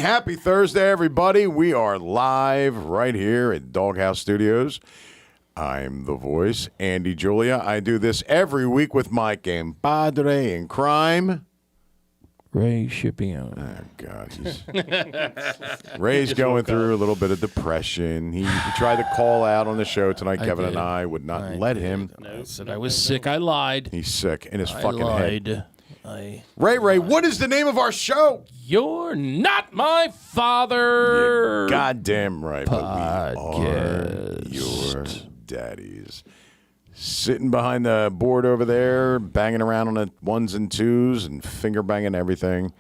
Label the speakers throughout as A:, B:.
A: Happy Thursday, everybody. We are live right here at Doghouse Studios. I'm the voice, Andy Julia. I do this every week with my compadre in crime,
B: Ray Scipione.
A: Oh, God. Ray's going through a little bit of depression. He tried to call out on the show tonight. Kevin and I would not let him.
B: I said I was sick. I lied.
A: He's sick in his fucking
B: lied.
A: head. Ray, what is the name of our show?
B: You're not my father.
A: You're goddamn right.
B: Podcast.
A: But we are your daddies. Sitting behind the board over there, banging around on the ones and twos and finger banging everything.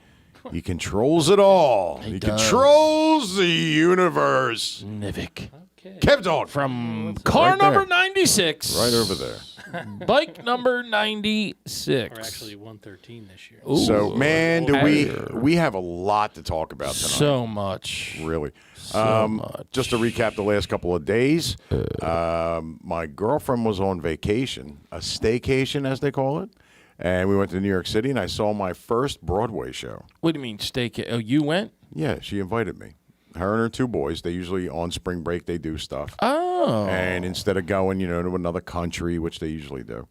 A: He controls it all. He controls the universe.
B: Nivik.
C: Okay.
A: Kev Dog.
B: From car number 96.
A: Right over there.
B: Bike number 96.
C: We're actually 113 this year.
B: Ooh.
A: So, man, we have a lot to talk about tonight.
B: So much.
A: Really.
B: So much.
A: Just to recap the last couple of days, my girlfriend was on vacation, a staycation as they call it, and we went to New York City, and I saw my first Broadway show.
B: What do you mean, steak? Oh, you went?
A: Yeah, she invited me. Her and her two boys, they usually, on spring break, they do stuff.
B: Oh.
A: And instead of going, to another country, which they usually do,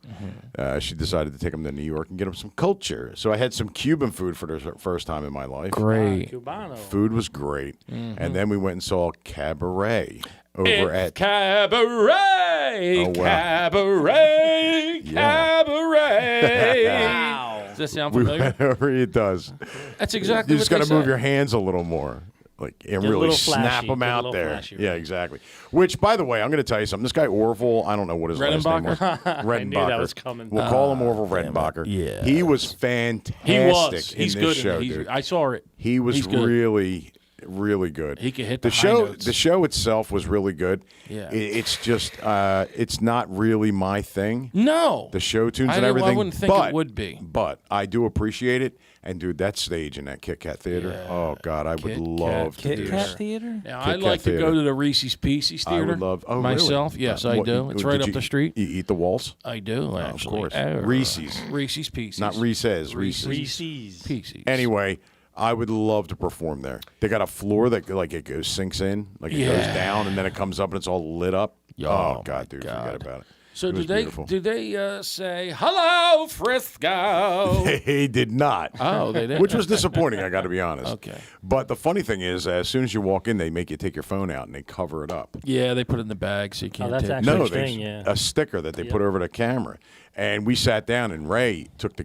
A: she decided to take them to New York and get them some culture. So I had some Cuban food for the first time in my life.
B: Great.
C: Cubano.
A: Food was great. And then we went and saw Cabaret over at
B: Cabaret.
A: Oh, wow.
B: Cabaret.
A: Yeah.
B: Cabaret.
C: Wow.
B: Does that sound
A: We
B: familiar?
A: went over, it does.
B: That's exactly
A: You
B: what
A: just got
B: they
A: to move
B: said.
A: your hands a little more. And
C: Get a
A: really
C: little
A: snap
C: flashy,
A: them
C: get a
A: out
C: little
A: there.
C: flashy,
A: Yeah,
C: right.
A: exactly. Which, by the way, I'm going to tell you something. This guy Orville, I don't know what his last name was. Redenbacher.
C: I knew that was coming.
A: We'll call him Orville Redenbacher.
B: Yeah.
A: He was fantastic
B: He was.
A: in
B: He's
A: this
B: good.
A: show,
B: He's,
A: dude.
B: I saw it.
A: He was
B: He's good.
A: really, really good.
B: He could hit the high
A: show.
B: notes.
A: The show itself was really good.
B: Yeah.
A: It's just, it's not really my thing.
B: No.
A: The show tunes
B: I
A: and
B: didn't-
A: everything.
B: I wouldn't think
A: but,
B: it would be.
A: But I do appreciate it. And, dude, that stage in that Kit Kat Theater,
B: Yeah.
A: oh, God, I would
B: Kit
A: love
B: Kat
A: to do
B: Theater.
A: that.
D: Theater?
B: Now,
A: Kit
B: I'd like
A: Kat
B: to go
A: Theater.
B: to the Reese's Pieces
A: I
B: Theater.
A: would love. Oh,
B: myself.
A: really?
B: Yes, I
A: What,
B: do. It's right
A: did
B: up
A: you-
B: the street.
A: You eat the waltz?
B: I do, actually.
A: course.
B: Oh.
A: Reese's.
B: Reese's Pieces.
A: Not Reese's. Reese's.
C: Reese's.
B: Pieces.
A: Anyway, I would love to perform there. They got a floor that it goes sinks in, like it goes down, and then it comes up and it's all lit up.
B: Oh,
A: God, dude,
B: God.
A: forget about it.
B: So
A: It was beautiful.
B: do they say hello Frisco?
A: They did not.
B: Oh, they did.
A: Which was disappointing, I got to be honest.
B: Okay.
A: But the funny thing is, as soon as you walk in, they make you take your phone out and they cover it up.
B: Yeah, they put it in the bag so you can't
C: that's
B: take
C: actually-
B: it.
A: No,
C: thing, yeah.
A: a sticker that they put over the camera. And we sat down, and Ray took the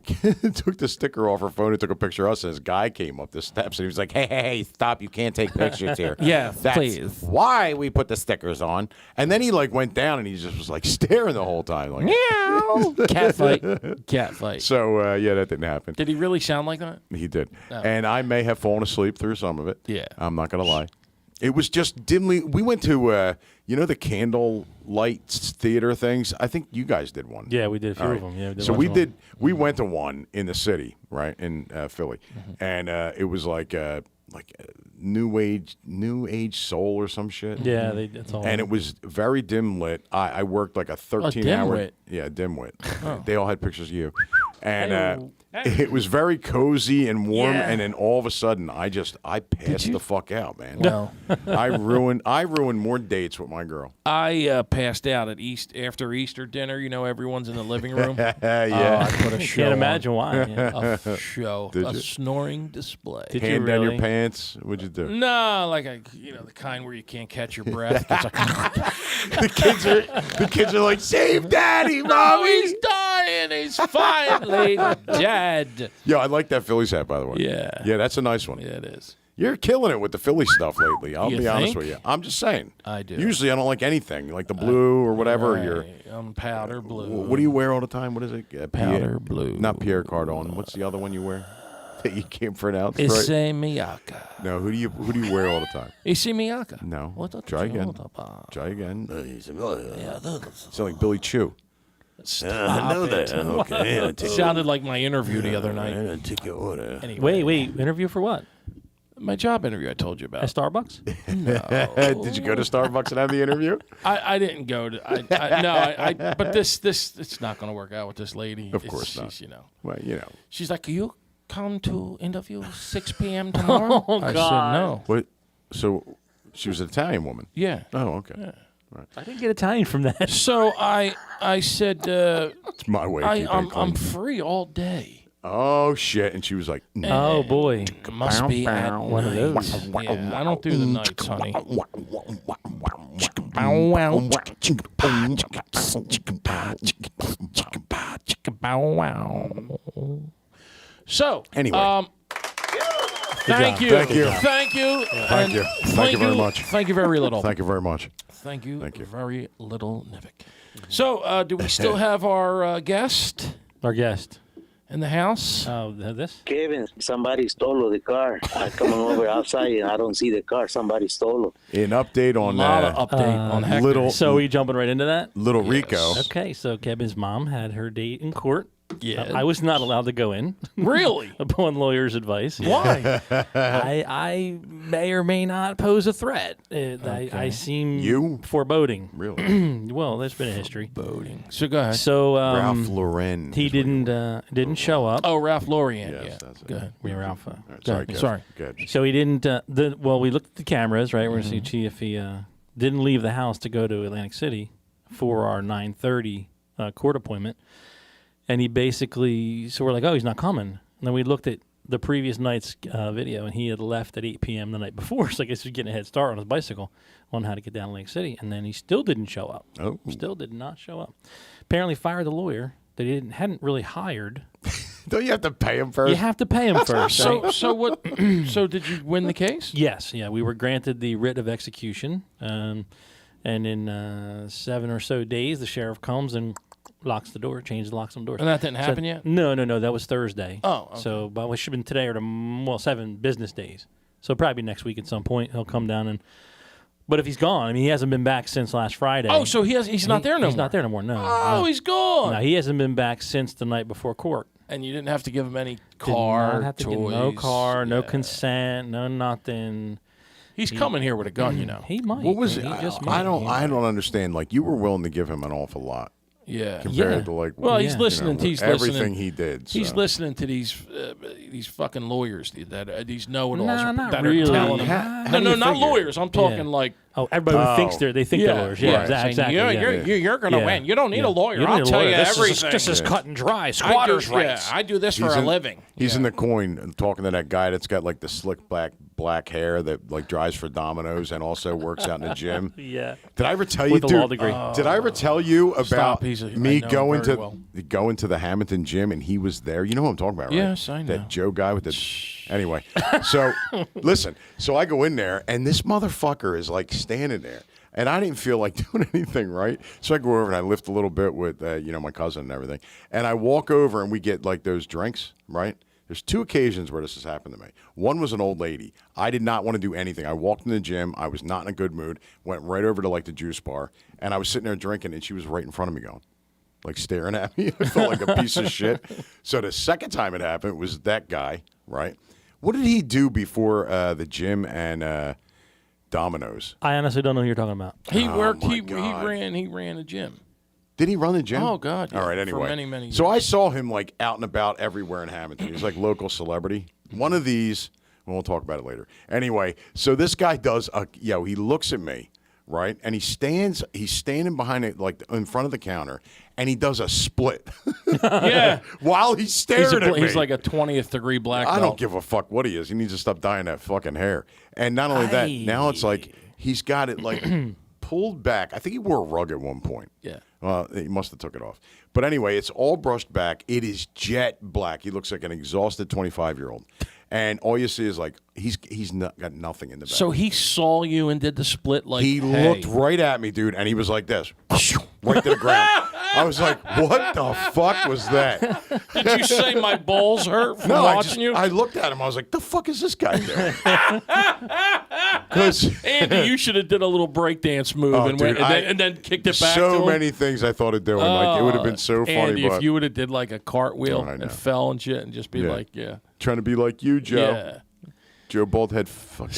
A: took the sticker off her phone and took a picture of us. And this guy came up the steps, and he was like, "Hey, stop! You can't take pictures here."
B: Yeah,
A: That's
B: please.
A: why we put the stickers on. And then he went down, and he just was like staring the whole time, like.
B: Meow. Cat fight. Cat fight.
A: So yeah, that didn't happen.
B: Did he really sound like that?
A: He did,
B: Oh.
A: and I may have fallen asleep through some of it.
B: Yeah.
A: I'm not gonna lie. It was just dimly. We went to the candle lights theater things. I think you guys did one.
C: Yeah, we did a few
A: All
C: of them. Yeah,
A: So we
C: one.
A: did. We went to one in the city, right in Philly, and it was like new age soul or some shit.
C: Yeah, that's all.
A: And it was very dim lit. I worked like a 13-hour.
B: dimwit.
A: Yeah, dimwit. They all had pictures of you, and
C: Hey-o.
A: it was very cozy and warm. And then all of a sudden, I passed the fuck out, man.
B: No.
A: I ruined more dates with my girl.
B: I passed out at after Easter dinner. Everyone's in the living room.
A: Yeah.
B: I put a show
C: Can't
B: on.
C: imagine why. Yeah.
B: A show.
A: Did
B: A
A: you?
B: snoring display.
C: Did you
A: Hand down your
C: really?
A: pants. What'd you do?
B: No, like the kind where you can't catch your breath. It's like,
A: The kids are like, save daddy,
B: no,
A: mommy.
B: he's dying. He's finally dead.
A: Yo, I like that Phillies hat, by the way.
B: Yeah.
A: Yeah, that's a nice one.
B: Yeah, it is.
A: You're killing it with the Philly stuff lately. I'll
B: You
A: be honest
B: think?
A: with you. I'm just saying.
B: I do.
A: Usually I don't like anything, like the blue or whatever.
B: Right.
A: You're,
B: Powder blue.
A: what do you wear all the time? What is it?
B: Powder blue.
A: Not Pierre Cardone. What's the other one you wear that you can't pronounce?
B: Issey
A: Right?
B: Miyaka.
A: No, who do you wear all the time?
B: Issey Miyaka.
A: No.
B: What the
A: Try again. Try again. Sound like Billy Chew.
B: Stop it.
A: Okay.
B: It sounded like my interview the other night.
A: Take your order.
B: Anyway,
C: Wait, interview for what?
B: my job interview I told you
C: At
B: about.
C: Starbucks?
A: Did you go to Starbucks and have the interview?
B: I didn't go to. But this it's not going to work out with this lady.
A: Of course not.
B: She's,
A: Well,
B: she's like, you come to interview 6 p.m. tomorrow?
C: Oh,
B: I
C: God.
B: said no.
A: What? So she was an Italian woman.
B: Yeah.
A: Oh, okay.
C: I didn't get Italian from that.
B: So I said,
A: It's my way. Of keeping it
B: I'm
A: clean.
B: free all day.
A: Oh shit! And she was like, "No."
C: Oh boy.
B: Must be at
C: One of those.
B: Yeah, I don't do the nights, honey. Bow wow. So
A: Anyway.
B: thank
C: job.
B: you,
A: Thank you.
B: thank you,
A: Thank you. Thank you very much.
B: Thank you very little.
A: Thank you very much.
B: Thank you,
A: Thank you.
B: very little, Nivik. So, do we still have our guest
C: Our guest.
B: in the house?
C: Oh, this?
D: Kevin, somebody stole the car. I coming over outside and I don't see the car. Somebody stole it.
A: An update
B: A
A: on
B: lot of update on Hector.
A: little
C: So we jumping right into that?
A: little Rico.
C: Okay, so Kevin's mom had her date in court.
B: Yeah.
C: I was not allowed to go in
B: Really?
C: upon lawyer's advice.
B: Why?
C: I may or may not pose a threat. I seem
A: You?
C: foreboding.
A: Really?
C: Well, there's been a history.
B: Boating. So go ahead.
C: So
A: Ralph Lauren.
C: he
A: is what
C: didn't show up.
B: Oh, Ralph Lauren.
A: Yes,
B: yeah.
A: that's it.
B: Go ahead.
C: Yeah, Ralph.
A: All right,
B: Go
A: sorry,
B: ahead.
A: good.
B: Sorry.
A: Good.
C: So he didn't. We looked at the cameras, right? We're gonna see if he didn't leave the house to go to Atlantic City for our 9:30 court appointment, and he basically. So we're like, oh, he's not coming. And then we looked at the previous night's video, and he had left at 8 p.m. the night before. So I guess he's getting a head start on his bicycle on how to get down to Atlantic City, and then he still didn't show up.
A: Oh.
C: Still did not show up. Apparently, fired the lawyer that he hadn't really hired.
A: Don't you have to pay him first?
C: You have to pay him first. right?
B: So what? So did you win the case?
C: Yes, yeah, we were granted the writ of execution, and in 7 or so days, the sheriff comes and locks the door, changes the locks on the doors.
B: And that didn't happen yet?
C: No, that was Thursday.
B: Oh, okay.
C: So, but it should have been today or 7 business days. So probably next week at some point he'll come down and. But if he's gone, I mean, he hasn't been back since last Friday.
B: Oh, so he's not there no
C: He's
B: more?
C: not there no more. No.
B: Oh,
C: no.
B: he's gone.
C: No, he hasn't been back since the night before court.
B: And you didn't have to give him any
C: Did
B: car,
C: not have to
B: toys.
C: get no car, no
B: Yeah.
C: consent, no nothing.
B: He's coming here with a gun, you know.
C: He might.
A: What was
C: He
A: it?
C: just
A: I
C: might.
A: don't understand. Like you were willing to give him an awful lot
B: Yeah.
A: compared
C: Yeah.
A: to like
B: Well, he's
C: Yeah.
B: listening. He's
A: everything
B: listening.
A: he did.
B: He's
A: so.
B: listening to these fucking lawyers, these know-it-alls
C: Nah, not
B: that
C: really.
B: are telling him.
A: How
B: No,
A: do
B: no,
A: you
B: not
A: figure?
B: lawyers. I'm talking like.
C: Oh, everybody who thinks
A: Oh.
C: they think they're lawyers. Yeah,
B: saying,
C: exactly.
B: You're,
C: yeah.
B: you're going to
C: Yeah.
B: win. You don't need
C: Yeah.
B: a lawyer.
C: You don't
B: I'll
C: need a
B: tell
C: lawyer.
B: you
C: This
B: everything.
C: is cut and dry.
B: I
C: Squatters'
B: do,
C: rights.
B: Yeah, I do this for a living.
A: He's
B: Yeah.
A: in the coin talking to that guy that's got like the slick black hair that like drives for Domino's and also works out in the gym.
C: Yeah.
A: Did I ever tell you,
C: With a
A: dude?
C: law degree.
A: Did I ever tell you about
B: Stop, I
A: me
B: know him
A: going
B: very
A: to
B: well.
A: going to the Hamilton gym and he was there? You know who I'm talking about, right?
B: Yes, I know.
A: That Joe guy with the. Anyway, so listen. So I go in there and this motherfucker is like standing there. And I didn't feel like doing anything, right? So I go over and I lift a little bit with, my cousin and everything. And I walk over and we get like those drinks, right? There's 2 occasions where this has happened to me. One was an old lady. I did not want to do anything. I walked in the gym. I was not in a good mood. Went right over to like the juice bar. And I was sitting there drinking and she was right in front of me going, like staring at me. I felt like a piece of shit. So the second time it happened was that guy, right? What did he do before the gym and Domino's?
C: I honestly don't know who you're talking about.
B: He worked.
A: my
B: He
A: God.
B: ran a gym.
A: Did he run the gym?
B: Oh, God, yeah,
A: All right.
B: for
A: Anyway,
B: many, many
A: so
B: years.
A: I saw him like out and about everywhere in Hamilton. He's like local celebrity. One of these. Well, we'll talk about it later. Anyway, so this guy does he looks at me, right, and he's standing behind it like in front of the counter, and he does a split.
B: Yeah.
A: While he's staring at me.
B: He's like a 20th degree black belt.
A: I don't give a fuck what he is. He needs to stop dyeing that fucking hair. And not only that, now it's like he's got it like pulled back. I think he wore a rug at one point.
B: Yeah.
A: Well, he must have took it off. But anyway, it's all brushed back. It is jet black. He looks like an exhausted 25-year-old. And all you see is like he's got nothing in the back.
B: So he saw you and did the split like
A: he
B: hey.
A: looked right at me, dude, and he was like this, right to the ground. I was like, what the fuck was that?
B: Did you say my balls hurt from
A: No,
B: watching you?
A: I looked at him. I was like, the fuck is this guy doing? Because
B: Andy, you should have did a little breakdance move
A: Oh,
B: and,
A: dude,
B: and then kicked it back to
A: so
B: him.
A: many things I thought of doing. Like it would have been so funny,
B: Andy,
A: but
B: if you would have did like a cartwheel
A: Oh, I know.
B: and fell and shit and just be
A: Yeah.
B: like, yeah.
A: trying to be like you, Joe.
B: Yeah.
A: Joe Baldhead fucking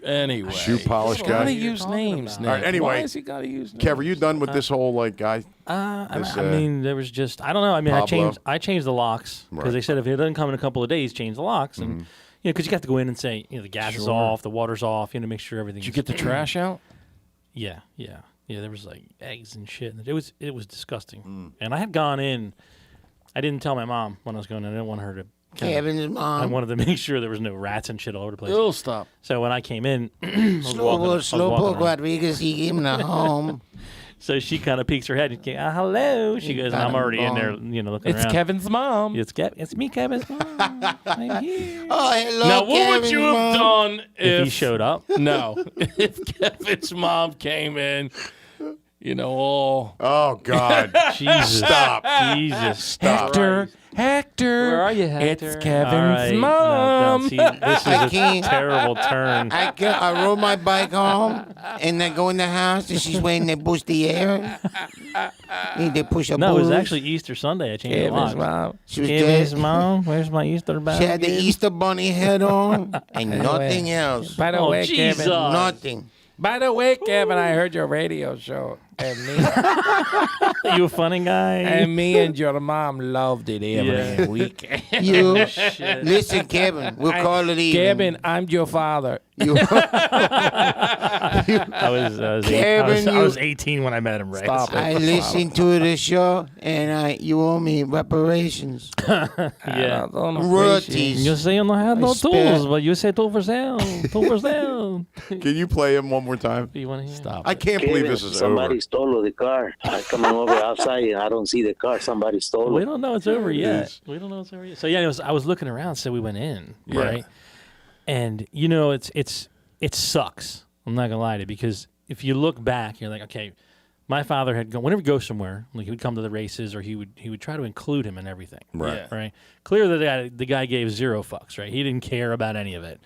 B: Anyway.
A: Shoe polish
B: Gotta
A: guy.
B: use names,
C: about?
B: Nick.
A: All right, anyway.
B: Why has he gotta use names?
A: Kev, are you done with this whole like guy? This,
C: I mean, there was just I don't know. I mean,
A: Pablo?
C: I changed the locks because
A: Right.
C: they said if it doesn't come in a couple of days, change the locks, and because you got to go in and say the gas is off, the water's off, make sure everything's.
B: Did you get the trash out?
C: Yeah. There was like eggs and shit. It was disgusting. And I had gone in. I didn't tell my mom when I was going in. I didn't want her to.
E: Kevin's mom.
C: I wanted to make sure there was no rats and shit all over the place.
B: Oh, stop.
C: So when I came in, I was
E: Slowpoke
C: walking around.
E: Rodriguez, he gave him a home.
C: So she kind of peeks her head and goes, hello. She goes, and I'm already in there, looking
B: It's
C: around.
B: Kevin's mom.
C: It's me, Kevin's mom. I'm here.
E: Oh, hello,
B: Now, what would
E: Kevin's
B: you have
E: mom.
B: done
C: If he showed up,
B: No. If Kevin's mom came in, all...
A: Oh God!
C: Jesus,
A: Stop!
C: Jesus,
A: Stop!
B: Hector.
C: Where are you, Hector?
B: It's Kevin's
C: All right.
B: mom.
C: No, see, this is a
E: can't.
C: terrible turn.
E: I rode my bike home, and I go in the house, and she's waiting to push the air. Need to push a
C: No, it was
E: boost.
C: actually Easter Sunday. I changed the
B: Kevin's
C: locks.
B: mom.
E: She was
C: Kevin's
E: dead.
C: mom, where's my Easter
E: She
C: basket?
E: had the Easter bunny head on, and nothing else.
B: By the
C: Oh,
B: way,
C: Jesus.
B: Kevin.
E: Nothing.
B: By the way, Kevin, I heard your radio show, and
C: You a funny guy?
B: me and your mom loved it every week.
E: You listen, Kevin. We'll call it even.
B: Kevin, I'm your father.
E: You,
C: I was 18 when I met him, right?
B: Stop
C: So-
E: I listened to the show, and you owe me reparations,
C: yeah.
E: royalties.
C: You say you don't have no
E: I spent-
C: tools, but you say tool for sale. Tool for sale.
A: Can you play him one more time?
C: You want to hear?
B: Stop.
A: I can't believe this is
D: somebody
A: over.
D: stole the car. I coming over outside and I don't see the car. Somebody stole
C: We
D: it.
C: don't know it's over
A: it
C: yet.
A: is.
C: We don't know it's over yet. So yeah, I was looking around, so we went in,
A: Yeah.
C: right? And it sucks. I'm not gonna lie to you, because if you look back, you're like, okay, my father had gone whenever we go somewhere, like he would come to the races, or he would try to include him in everything.
A: Right.
B: Yeah.
C: Right. Clearly, the guy gave zero fucks. Right. He didn't care about any of it.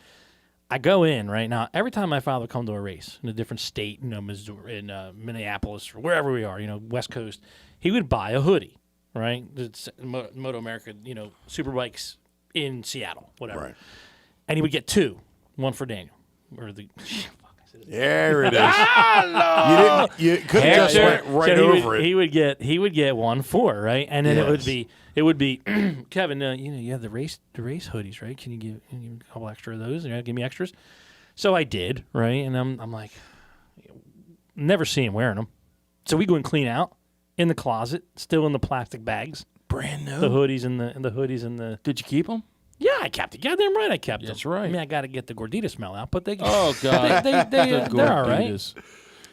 C: I go in right now. Every time my father would come to a race in a different state, Missouri, in Minneapolis, or wherever we are, West Coast, he would buy a hoodie. Right. It's Moto America, Superbikes in Seattle, whatever.
A: Right.
C: And he would get two, one for Daniel, or the.
A: There it is. You could have just went right
C: So
A: over it.
C: He would get 1 4, right? And then it would be Kevin, you have the race hoodies, right? Can you give a couple extra of those? Give me extras. So I did, right? And I'm like, never see him wearing them. So we go and clean out in the closet, still in the plastic bags,
B: Brand new.
C: the hoodies and the hoodies and the.
B: Did you keep them?
C: Yeah, I kept it. Goddamn right, I kept them.
B: That's right.
C: I mean, I got to get the gordita smell out, but they.
B: Oh, God.
C: they're all right.
B: Gorditas.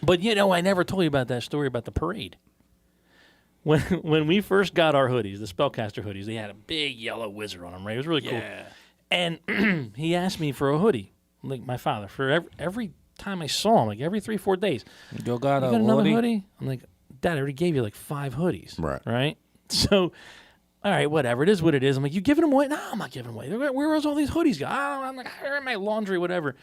C: But I never told you about that story about the parade. When we first got our hoodies, the Spellcaster hoodies, they had a big yellow wizard on them, right? It was really cool.
B: Yeah.
C: And he asked me for a hoodie, like my father, for every time I saw him, like every 3-4 days.
B: You got
C: You
B: a
C: got another
B: hoodie?
C: hoodie? I'm like, Dad, I already gave you like 5 hoodies.
A: Right.
C: Right? So, all right, whatever. It is what it is. I'm like, you giving them away? No, I'm not giving them away. Where else all these hoodies go? I'm like, they're in my laundry, whatever.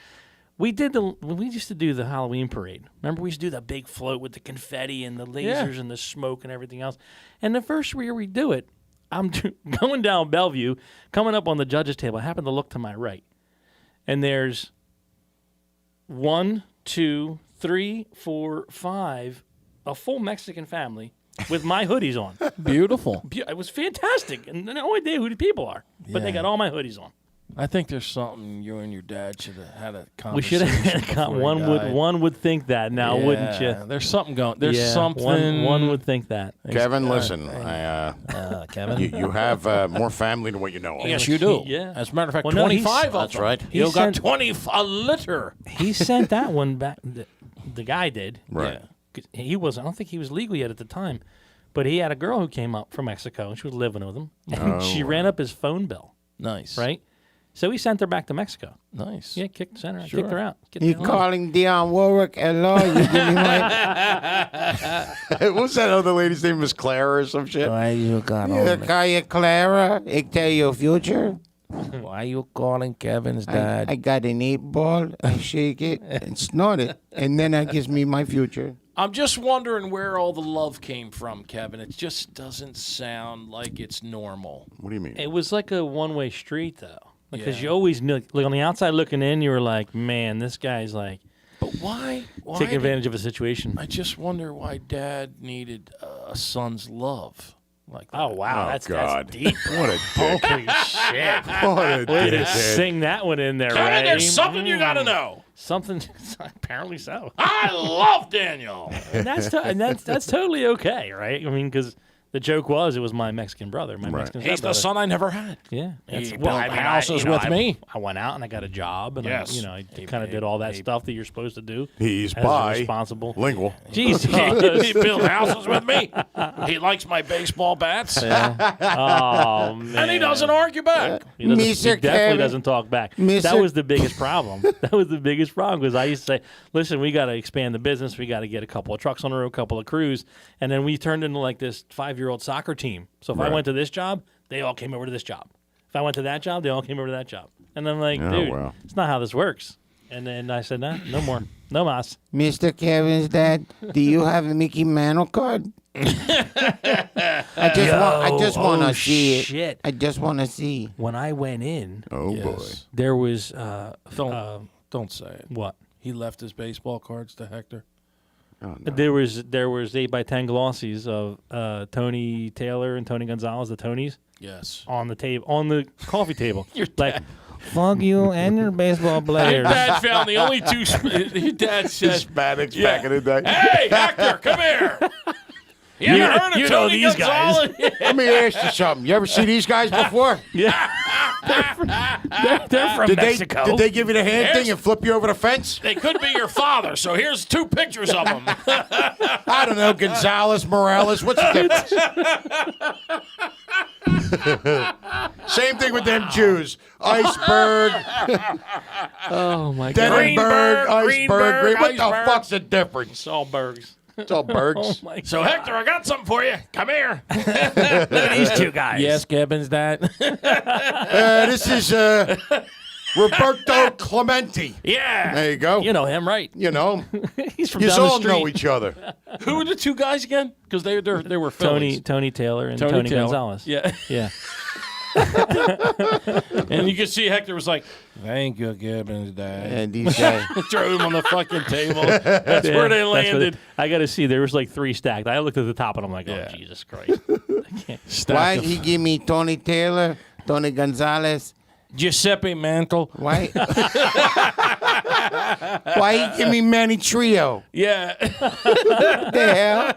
C: We used to do the Halloween parade. Remember, we used to do the big float with the confetti and the lasers and the smoke and everything else. And the first year we do it, I'm going down Bellevue, coming up on the judges' table. I happen to look to my right, and there's 1, 2, 3, 4, 5, a full Mexican family with my hoodies on.
B: Beautiful.
C: It was fantastic, and no idea who the people are, but they
B: Yeah.
C: got all my hoodies on.
B: I think there's something you and your dad should have had a conversation.
C: We should have got
B: before he
C: one.
B: died.
C: One would think that now, wouldn't you?
B: There's something going. There's
C: Yeah,
B: something.
C: One would think that.
A: Kevin, listen.
B: Kevin.
A: You have more family than what you know of.
B: Yes, you do.
C: Yeah.
B: As a matter of fact,
C: Well, no,
B: 25 of
A: That's
B: them.
A: right.
C: He
B: You got
C: sent-
B: a litter.
C: He sent that one back. The guy did.
A: Right.
B: Yeah.
C: 'Cause he was. I don't think he was legal yet at the time, but he had a girl who came up from Mexico, and she was living with him, and she ran up his phone bill.
B: Nice.
C: Right. So he sent her back to Mexico.
B: Nice.
C: Yeah, kicked her
B: Sure.
C: out. Get
E: You
C: the hell out.
E: calling Dionne Warwick? Hello, you give me my.
A: What's that other lady's name? Miss Clara or some shit?
B: Why you got
E: You call you Clara? It tell your future.
B: Why you calling Kevin's
E: I got an 8-ball. I shake it and snort it, and then that gives me my future.
B: I'm just wondering where all the love came from, Kevin. It just doesn't sound like it's normal.
A: What do you mean?
C: It was like a one-way street, though. Because
B: Yeah.
C: you always knew, like on the outside looking in, you were like, man, this guy's like
B: But why
C: taking
B: did-
C: advantage of a situation.
B: I just wonder why Dad needed a son's love like that.
C: Oh wow,
A: Oh,
C: that's
A: God.
C: deep.
A: What a dick.
C: Holy shit!
A: What a
C: Way to
A: dick.
C: sing that one in there,
B: Kevin,
C: right?
B: there's something you got to know.
C: Something apparently so.
B: I love Daniel.
C: And that's totally okay, right? I mean, because the joke was it was my Mexican brother, my Mexican
B: He's the
C: stepbrother.
B: son I never had.
C: Yeah,
B: He built houses
C: you know,
B: with me.
C: I went out and I got a job, and
B: Yes.
C: I kind of did all that stuff that you're supposed to do.
A: He's
C: as a
A: bi.
C: responsible.
A: Lingual.
C: Jeez,
B: He built houses with me. He likes my baseball bats.
C: oh man,
B: And he doesn't argue back.
C: He, doesn't, he
E: Mr.
C: definitely
E: Kevin.
C: doesn't talk back. That
E: Mr.
C: was the biggest problem. That was the biggest problem because I used to say, "Listen, we got to expand the business. We got to get a couple of trucks on the road, a couple of crews," and then we turned into like this 5-year-old soccer team. So if I
A: Right.
C: went to this job, they all came over to this job. If I went to that job, they all came over to that job. And I'm like,
A: Oh,
C: dude,
A: wow.
C: it's not how this works. And then I said, no more, no mas.
E: Mr. Kevin's dad, do you have a Mickey Mantle card? I just want to see it.
C: Shit.
E: I just want to see.
C: When I went in,
A: Oh, boy.
B: Yes.
C: there was
B: Don't say it.
C: what?
B: He left his baseball cards to Hector.
A: Oh, no.
C: There was 8x10 glossies of Tony Taylor and Tony Gonzalez, the Tonys,
B: Yes.
C: on the table, on the coffee table. Like, fuck you and your baseball
B: Your
C: players.
B: dad found the only two. Your dad said,
A: Hispanics
B: Yeah.
A: back in the day.
B: "Hey, Hector, come here. You ever heard of
C: you know
B: Tony
C: these guys.
B: Gonzalez?"
E: Let me ask you something. You ever see these guys before?
C: Yeah, they're from Mexico.
A: Did they give you the hand
B: Here's-
A: thing and flip you over the fence?
B: They could be your father. So here's 2 pictures of them.
A: I don't know, Gonzalez, Morales. What's the difference? Same thing with them Jews. Iceberg,
C: oh my god,
A: Denenberg, iceberg.
B: Greenberg,
A: What the
B: iceberg.
A: fuck's the difference?
C: Salbergs.
A: It's all
C: Oh
A: bergs.
C: my
B: So Hector, I got something for you. Come here.
C: Look at these two guys.
B: Yes, Kevin's dad.
A: This is Roberto Clemente.
B: Yeah.
A: There you go.
C: You know him, right?
A: You know,
C: He's from
A: you
C: down the
A: all
C: street.
A: know each other.
B: Who were the 2 guys again? Because they were
C: Tony
B: Phillies.
C: Taylor and Tony
B: Taylor.
C: Gonzalez.
B: Yeah.
C: Yeah.
B: And you could see Hector was like, "Thank you, Kevin's dad."
E: And these guys.
B: Throw him on the fucking table. That's where they
C: That's what
B: landed.
C: I got to see. There was like 3 stacked. I looked at the top and I'm like, oh,
B: Yeah.
C: Jesus Christ.
E: Why he give me Tony Taylor, Tony Gonzalez?
B: Giuseppe Mantle.
E: Why? Why he give me Manny Trio?
B: Yeah.
E: What the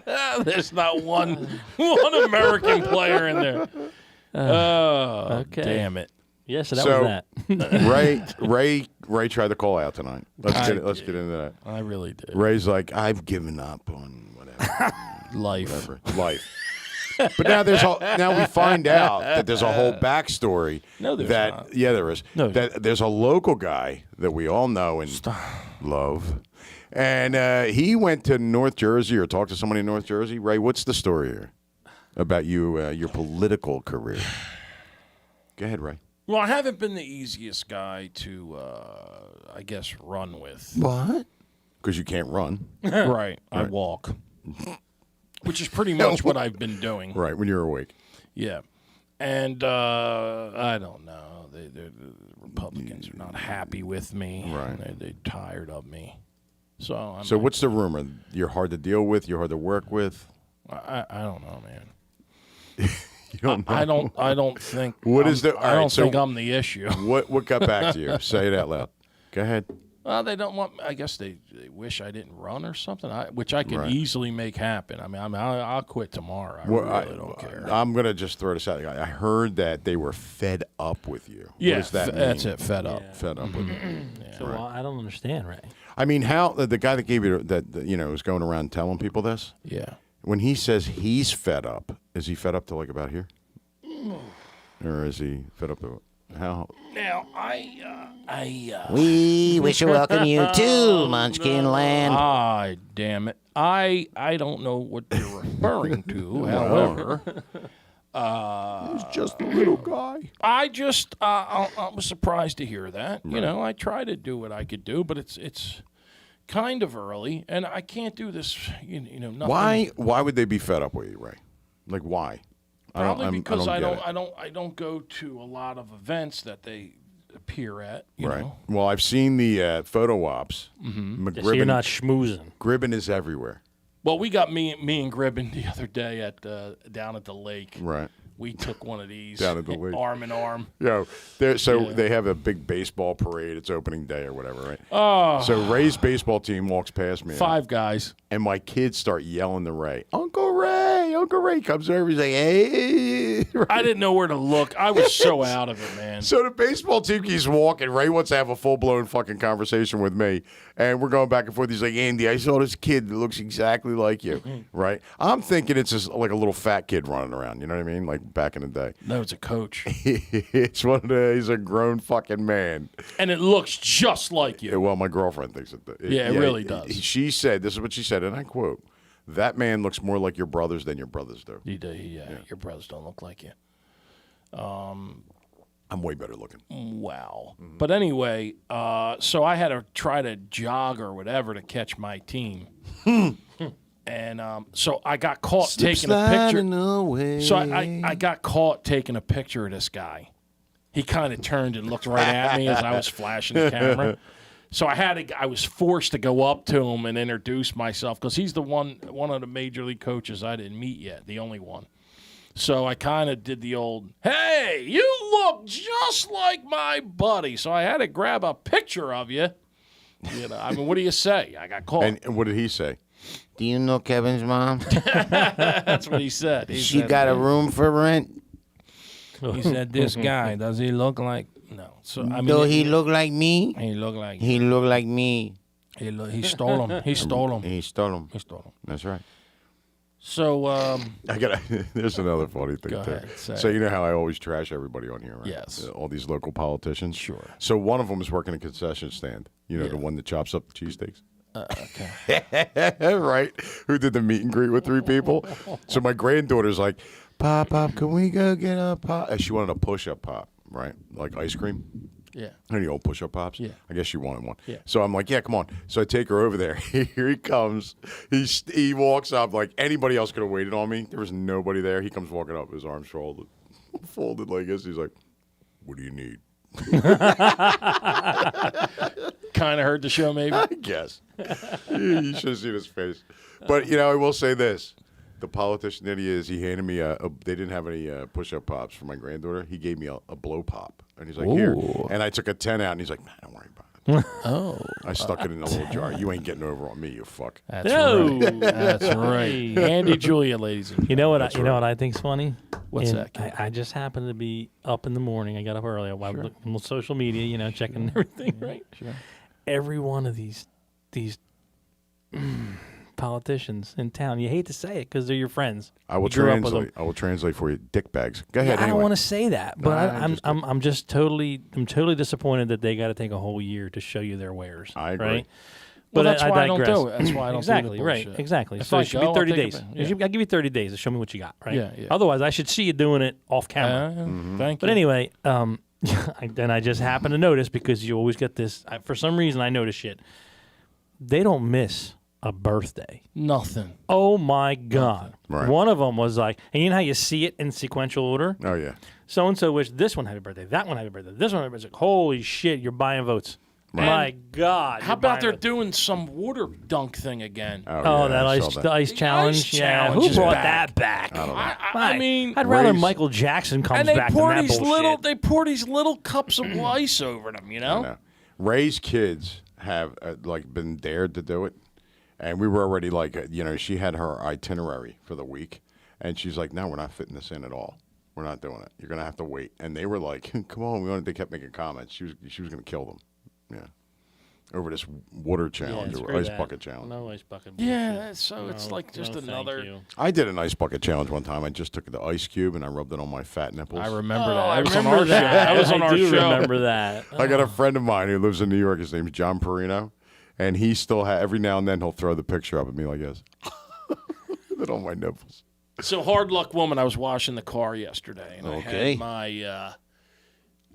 E: hell?
B: There's not one American player in there. Oh,
C: okay.
B: damn it.
C: Yeah, so that
A: So-
C: was that.
A: Ray tried to call out tonight. Let's get into that.
B: I really did.
A: Ray's like, I've given up on whatever.
B: Life.
A: Life. But now we find out that there's a whole backstory.
B: No, there's
A: that
B: not.
A: yeah, there is.
C: No.
A: That there's a local guy that we all know and love, and he went to North Jersey or talked to somebody in North Jersey. Ray, what's the story here about you, your political career? Go ahead, Ray.
B: Well, I haven't been the easiest guy to, I guess, run with.
E: What?
A: Because you can't run,
B: Right. I walk. Which is pretty much what I've been doing.
A: right? When you're awake.
B: Yeah. And I don't know. The Republicans are not happy with me.
A: Right.
B: They're tired of me. So I'm
A: So what's the rumor? You're hard to deal with. You're hard to work with.
B: I don't know, man.
A: You don't know.
B: I don't think.
A: What is the- all
B: I
A: right,
B: don't
A: so-
B: think I'm the issue.
A: What got back to you? Say it out loud. Go ahead.
B: Well, they don't want. I guess they wish I didn't run or something. Which I can
A: Right.
B: easily make happen. I mean, I'll quit tomorrow. I
A: Well,
B: really don't care.
A: I'm gonna just throw this out. I heard that they were fed up with you.
B: Yeah,
A: what does that mean?
B: that's it. Fed up.
C: Yeah.
A: Fed up with you.
C: So well, I don't understand, Ray.
A: I mean, how the guy that gave you that was going around telling people this.
B: Yeah.
A: When he says he's fed up, is he fed up to like about here, or is he fed up to how?
B: Now
E: We wish to welcome you to Munchkin Land.
B: damn it. I don't know what you're referring to. However,
A: He's just a little guy.
B: I just I was surprised to hear that. You know, I try to do what I could do, but it's kind of early, and I can't do this. You know, nothing.
A: Why would they be fed up with you, Ray? Like why?
B: Probably because I
A: get it.
B: don't go to a lot of events that they appear at. You
A: Right.
B: know.
A: Well, I've seen the photo ops.
C: So you're not schmoozing.
A: Gribbin is everywhere.
B: Well, we got me and Gribbin the other day at down at the lake.
A: Right.
B: We took one of these
A: Down at the lake.
B: arm in arm.
A: Yeah. They have a big baseball parade. It's opening day or whatever, right?
B: Oh,
A: So Ray's baseball team walks past me.
B: 5 guys.
A: And my kids start yelling to Ray. Uncle Ray comes over. He's like, hey.
B: I didn't know where to look. I was so out of it, man.
A: So the baseball team keeps walking. Ray wants to have a full-blown fucking conversation with me. And we're going back and forth. He's like, Andy, I saw this kid that looks exactly like you, right? I'm thinking it's just like a little fat kid running around. You know what I mean? Like back in the day.
B: No, it's a coach.
A: He's a grown fucking man.
B: And it looks just like
A: Yeah,
B: you.
A: well, my girlfriend thinks it.
B: Yeah, it really does.
A: She said, this is what she said, and I quote, that man looks more like your brothers than your brothers do.
B: You do, yeah. Your brothers don't look like you.
A: I'm way better looking.
B: Wow. But anyway, so I had to try to jog or whatever to catch my team. And so I got caught taking a picture.
E: Away.
B: So I got caught taking a picture of this guy. He kind of turned and looked right at me as I was flashing the camera. So I was forced to go up to him and introduce myself because he's the one of the major league coaches I didn't meet yet, the only one. So I kind of did the old, hey, you look just like my buddy. So I had to grab a picture of you. You know, I mean, what do you say? I got caught.
A: And what did he say?
E: Do you know Kevin's mom?
B: That's what he said.
E: She got a room for rent.
B: He said, this guy, does he look like? No. So I mean,
E: Do he look like me?
B: He looked like
E: He look like me.
B: he stole him. He stole him.
E: He stole him.
B: He stole him.
E: That's right.
B: So
A: I got. There's another funny thing
B: Go
A: too.
B: ahead, say
A: So
B: it.
A: you know how I always trash everybody on here, right?
B: Yes.
A: All these local politicians.
B: Sure.
A: So one of them is working a concession stand. You know,
B: Yeah.
A: the one that chops up the cheesesteaks.
B: okay.
A: Right? Who did the meet and greet with 3 people? So my granddaughter's like, Pop, can we go get a pop? And she wanted a push-up pop, right? Like ice cream.
B: Yeah.
A: Any old push-up pops?
B: Yeah.
A: I guess she wanted one.
B: Yeah.
A: So I'm like, yeah, come on. So I take her over there. Here he comes. He walks up like anybody else could have waited on me. There was nobody there. He comes walking up, his arms folded like this. He's like, what do you need?
B: Kind of heard the show, maybe.
A: I guess. You should have seen his face. But, you know, I will say this. The politician that he is, he handed me they didn't have any push-up pops for my granddaughter. He gave me a blow pop. And he's like, here. And I took a 10 out, and he's like, man, don't worry about it.
B: Oh,
A: I stuck it in a little jar. You ain't getting over on me, you fuck.
B: that's
C: No.
B: right. That's right. Andy Julia, ladies and
C: You know what?
A: That's
C: You know what I think's funny?
B: What's
C: And
B: that?
C: I just happened to be up in the morning. I got up early. I was looking on social media, you know, checking everything. Right.
B: Sure.
C: Every one of these politicians in town. You hate to say it because they're your friends.
A: I will
C: You grew up with
A: translate. I will translate for you. Dick bags. Go ahead.
C: I don't
A: anyway.
C: want to say that, but
A: Nah,
C: I'm just totally disappointed that they got to take a whole year to show you their wares.
A: I agree.
C: Right?
B: Well,
C: But
B: that's why I don't
C: digress.
B: do it. That's why I don't
C: exactly
B: do the
C: right.
B: bullshit.
C: Exactly.
B: If
C: So
B: I
C: it should
B: go,
C: be
B: I'll
C: 30
B: take a
C: days.
B: bit, yeah.
C: I'll give you 30 days to show me what you got. Right.
B: Yeah, yeah.
C: Otherwise, I should see you doing it off camera.
B: Thank
C: But
B: you.
C: anyway, then I just happened to notice because you always get this. For some reason, I notice shit. They don't miss a birthday.
B: Nothing.
C: Oh my God!
A: Right.
C: One of them was like, and you know how you see it in sequential order.
A: Oh, yeah.
C: So and so wished this one happy birthday, that one happy birthday, this one happy birthday. Holy shit! You're buying votes.
A: Right.
C: My God!
B: How
C: you're
B: about
C: buying
B: they're
C: votes.
B: doing some water dunk thing again?
C: Oh,
A: yeah,
C: that
A: I
C: ice,
A: saw
C: the ice
B: The
C: challenge.
B: ice
C: Yeah,
B: challenge
C: who
B: is
C: brought
B: back.
C: that back?
B: I mean,
C: I'd rather
A: Ray's-
C: Michael Jackson comes
B: and they
C: back
B: pour
C: than that
B: these
C: bullshit.
B: they pour these little cups of ice over them. You know.
A: No. Ray's kids have like been dared to do it, and we were already like, you know, she had her itinerary for the week, and she's like, no, we're not fitting this in at all. We're not doing it. You're gonna have to wait. And they were like, come on, we wanted. They kept making comments. She was gonna kill them. Yeah. Over this water challenge or
C: screw
A: ice
C: that.
A: bucket challenge.
C: No ice bucket.
B: Yeah.
C: bullshit.
B: That's, so it's
C: No,
B: like just
C: no, thank
B: another.
C: you.
A: I did an ice bucket challenge one time. I just took the ice cube and I rubbed it on my fat nipples.
B: I remember that.
C: I
B: That was on
C: remember
B: our show.
C: that.
B: That was on
C: I
B: our
C: do
B: show.
C: remember that.
A: I got a friend of mine who lives in New York. His name's John Perino, and he still every now and then he'll throw the picture up at me like this, it on my nipples.
B: So hard luck woman, I was washing the car yesterday, and I
E: Okay.
B: had my.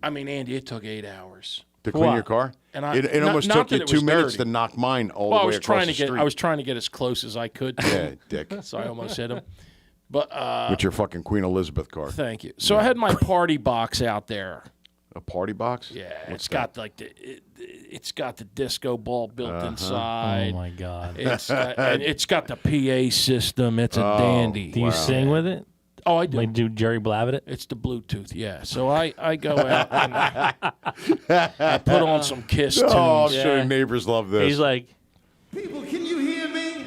B: I mean, Andy, it took 8 hours.
A: To clean
C: What?
A: your car,
B: And I-
A: it
B: not-
A: almost
B: not
A: took
B: that
A: you
B: it
A: 2
B: was
A: minutes
B: dirty.
A: to knock mine all
B: Well,
A: the
B: I
A: way
B: was
A: across
B: trying
A: the
B: to get.
A: street.
B: I was trying to get as close as I could.
A: Yeah, dick.
B: So I almost hit him. But
A: With your fucking Queen Elizabeth car.
B: thank you. So I had my party box out there.
A: A party box?
B: Yeah,
A: What's
B: it's
A: that?
B: got like it's got the disco ball built inside.
C: Oh my God.
B: And it's got the PA system. It's a dandy.
C: Do you sing with it?
B: Oh, I do.
C: Like do Jerry Blavat it?
B: It's the Bluetooth, yeah. So I go out and I put on some Kiss tunes.
A: Oh, I'm sure
C: Yeah.
A: neighbors love this.
C: He's like,
E: People, can you hear me?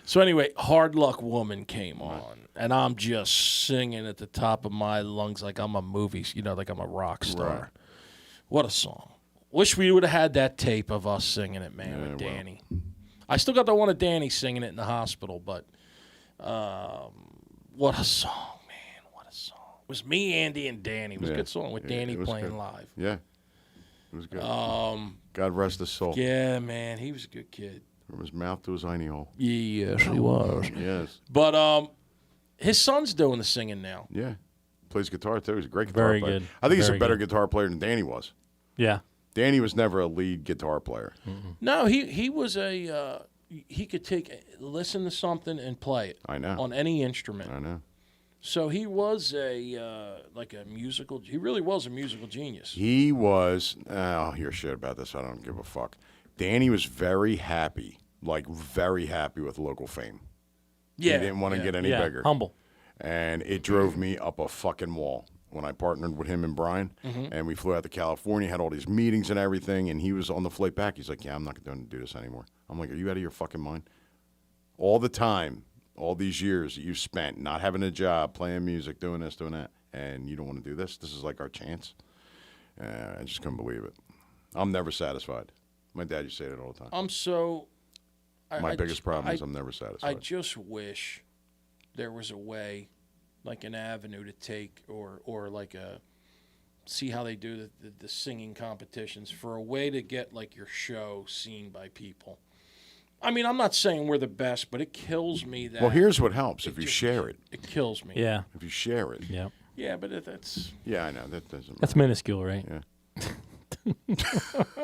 B: So anyway, Hard Luck Woman came on, and I'm just singing at the top of my lungs like I'm a movie, like I'm a rock star.
A: Right.
B: What a song. Wish we would have had that tape of us singing it, man, with Danny. I still got the one of Danny singing it in the hospital, but what a song, man. What a song. It was me, Andy, and Danny. It was a good song with Danny
A: it was
B: playing
A: good.
B: live.
A: Yeah. It was good. God rest his soul.
B: Yeah, man, he was a good kid.
A: From his mouth to his hiney hole.
B: Yes, he was.
A: Yes.
B: But his son's doing the singing now.
A: Yeah. Plays guitar, too. He's a great guitar
C: Very
A: player.
C: good.
A: I think he's a
C: Very
A: better
C: good.
A: guitar player than Danny was.
C: yeah.
A: Danny was never a lead guitar player.
B: No, he was he could listen to something and play it.
A: I know.
B: On any instrument.
A: I know.
B: So he was he really was a musical genius.
A: He was, I'll hear shit about this. I don't give a fuck. Danny was very happy with local fame.
B: Yeah.
A: He didn't want to get any
C: Yeah.
A: bigger.
C: Humble.
A: And it drove me up a fucking wall when I partnered with him and Brian. And we flew out to California, had all these meetings and everything. And he was on the flight back. He's like, yeah, I'm not going to do this anymore. I'm like, are you out of your fucking mind? All the time, all these years that you've spent not having a job, playing music, doing this, doing that, and you don't want to do this? This is like our chance. I just couldn't believe it. I'm never satisfied. My dad used to say that all the time. My biggest problem is I'm never satisfied.
B: I just wish there was a way, like an avenue to take, or like see how they do the singing competitions, for a way to get like your show seen by people. I mean, I'm not saying we're the best, but it kills me that.
A: Well, here's what helps if you share it.
B: It kills me.
C: Yeah.
A: If you share it.
C: Yeah.
B: Yeah, but that's.
A: Yeah, I know. That doesn't
C: That's
A: matter.
C: minuscule, right?
A: Yeah.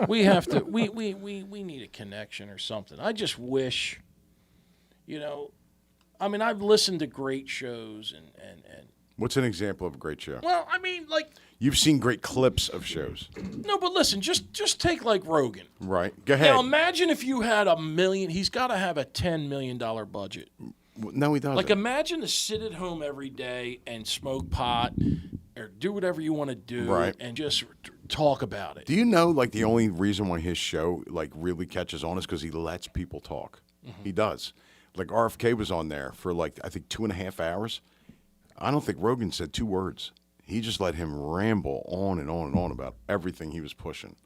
B: We have to. We need a connection or something. I just wish. I mean, I've listened to great shows and.
A: What's an example of a great show?
B: Well, I mean, like.
A: You've seen great clips of shows.
B: No, but listen, just take like Rogan.
A: Right. Go ahead.
B: Now imagine if you had $1 million. He's got to have a $10 million budget.
A: No, he doesn't.
B: Like, imagine to sit at home every day and smoke pot or do whatever you want to do,
A: Right.
B: and just talk about it.
A: Do you know, like, the only reason why his show, like, really catches on is because he lets people talk. He does. Like, RFK was on there for, like, I think 2.5 hours. I don't think Rogan said 2 words. He just let him ramble on and on and on about everything he was pushing.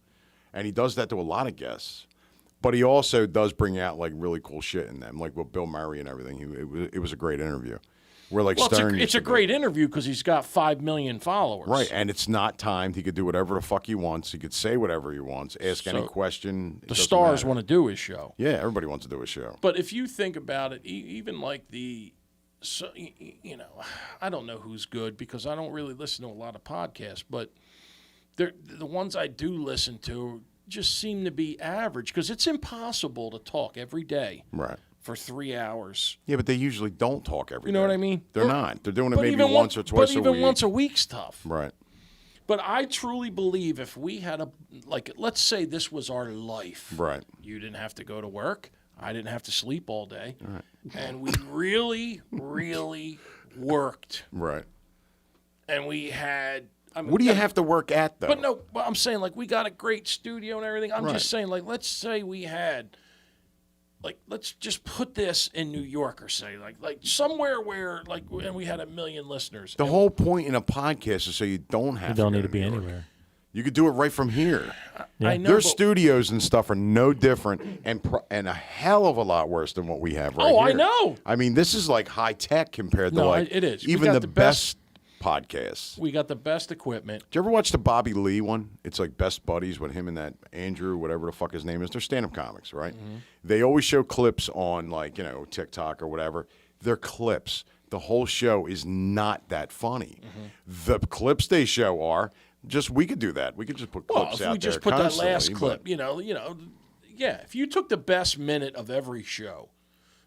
A: And he does that to a lot of guests. But he also does bring out, like, really cool shit in them, like with Bill Murray and everything. It was a great interview. Where, like,
B: Well,
A: Stern
B: it's
A: used
B: a
A: to be.
B: great interview because he's got 5 million followers.
A: Right, and it's not timed. He could do whatever the fuck he wants. He could say whatever he wants, ask any
B: So,
A: question.
B: The stars want to do his show.
A: Yeah, everybody wants to do a show.
B: But if you think about it, even like I don't know who's good because I don't really listen to a lot of podcasts, but the ones I do listen to just seem to be average because it's impossible to talk every day
A: Right.
B: for 3 hours.
A: Yeah, but they usually don't talk every day.
B: You know what I mean?
A: They're
B: Or-
A: not. They're doing it
B: But
A: maybe
B: even
A: once or twice a week.
B: But even once a week's tough.
A: Right.
B: But I truly believe if we had let's say this was our life.
A: Right.
B: You didn't have to go to work. I didn't have to sleep all day. Right. And we really, really worked.
A: Right.
B: And we had. I mean,
A: What do you have to work at, though?
B: But no, but I'm saying, like, we got a great studio and everything. I'm
A: Right.
B: just saying, like, let's say we had, like, let's just put this in New York or say, like somewhere where, like, and we had 1 million listeners.
A: The whole point in a podcast is so you don't have
C: You don't
A: to
C: need
A: go
C: to be
A: New York.
C: anywhere.
A: You could do it right from here.
B: I know.
A: Their
B: but-
A: studios and stuff are no different and a hell of a lot worse than what we have right
B: Oh,
A: here.
B: I know.
A: I mean, this is like high tech compared to
B: No,
A: like
B: it is. We
A: even
B: got
A: the
B: the
A: best podcasts.
B: We got the best equipment.
A: Did you ever watch the Bobby Lee one? It's like Best Buddies with him and that Andrew, whatever the fuck his name is. They're stand-up comics, right?
B: Mm-hmm.
A: They always show clips on, like, TikTok or whatever. They're clips. The whole show is not that funny.
B: Mm-hmm.
A: The clips they show are just, we could do that. We could just put
B: Well,
A: clips
B: if
A: out
B: we just
A: there
B: put that last
A: constantly,
B: clip,
A: but-
B: yeah. If you took the best minute of every show,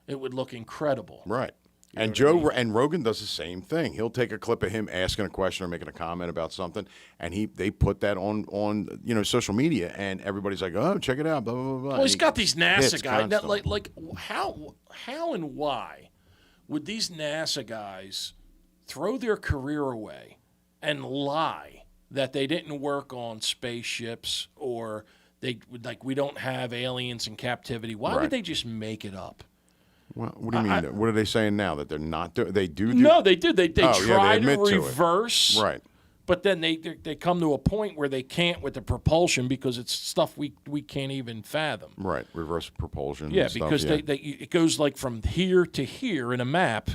B: it would look incredible.
A: Right. And Rogan does the same thing. He'll take a clip of him asking a question or making a comment about something, and they put that on social media, and everybody's like, oh, check it out, blah blah blah blah.
B: Well, he's got these NASA
A: hits
B: guys. Now,
A: constantly.
B: like how and why would these NASA guys throw their career away and lie that they didn't work on spaceships or we don't have aliens in captivity? Why
A: Right.
B: would they just make it up?
A: What do you mean? What are they saying now that they're not doing? They do.
B: No, they do. They
A: Oh, yeah,
B: try
A: they admit
B: to
A: to it.
B: reverse,
A: Right.
B: But then they come to a point where they can't with the propulsion because it's stuff we can't even fathom.
A: Right. Reverse propulsion.
B: Yeah,
A: and stuff,
B: because
A: yeah.
B: it goes like from here to here in a map,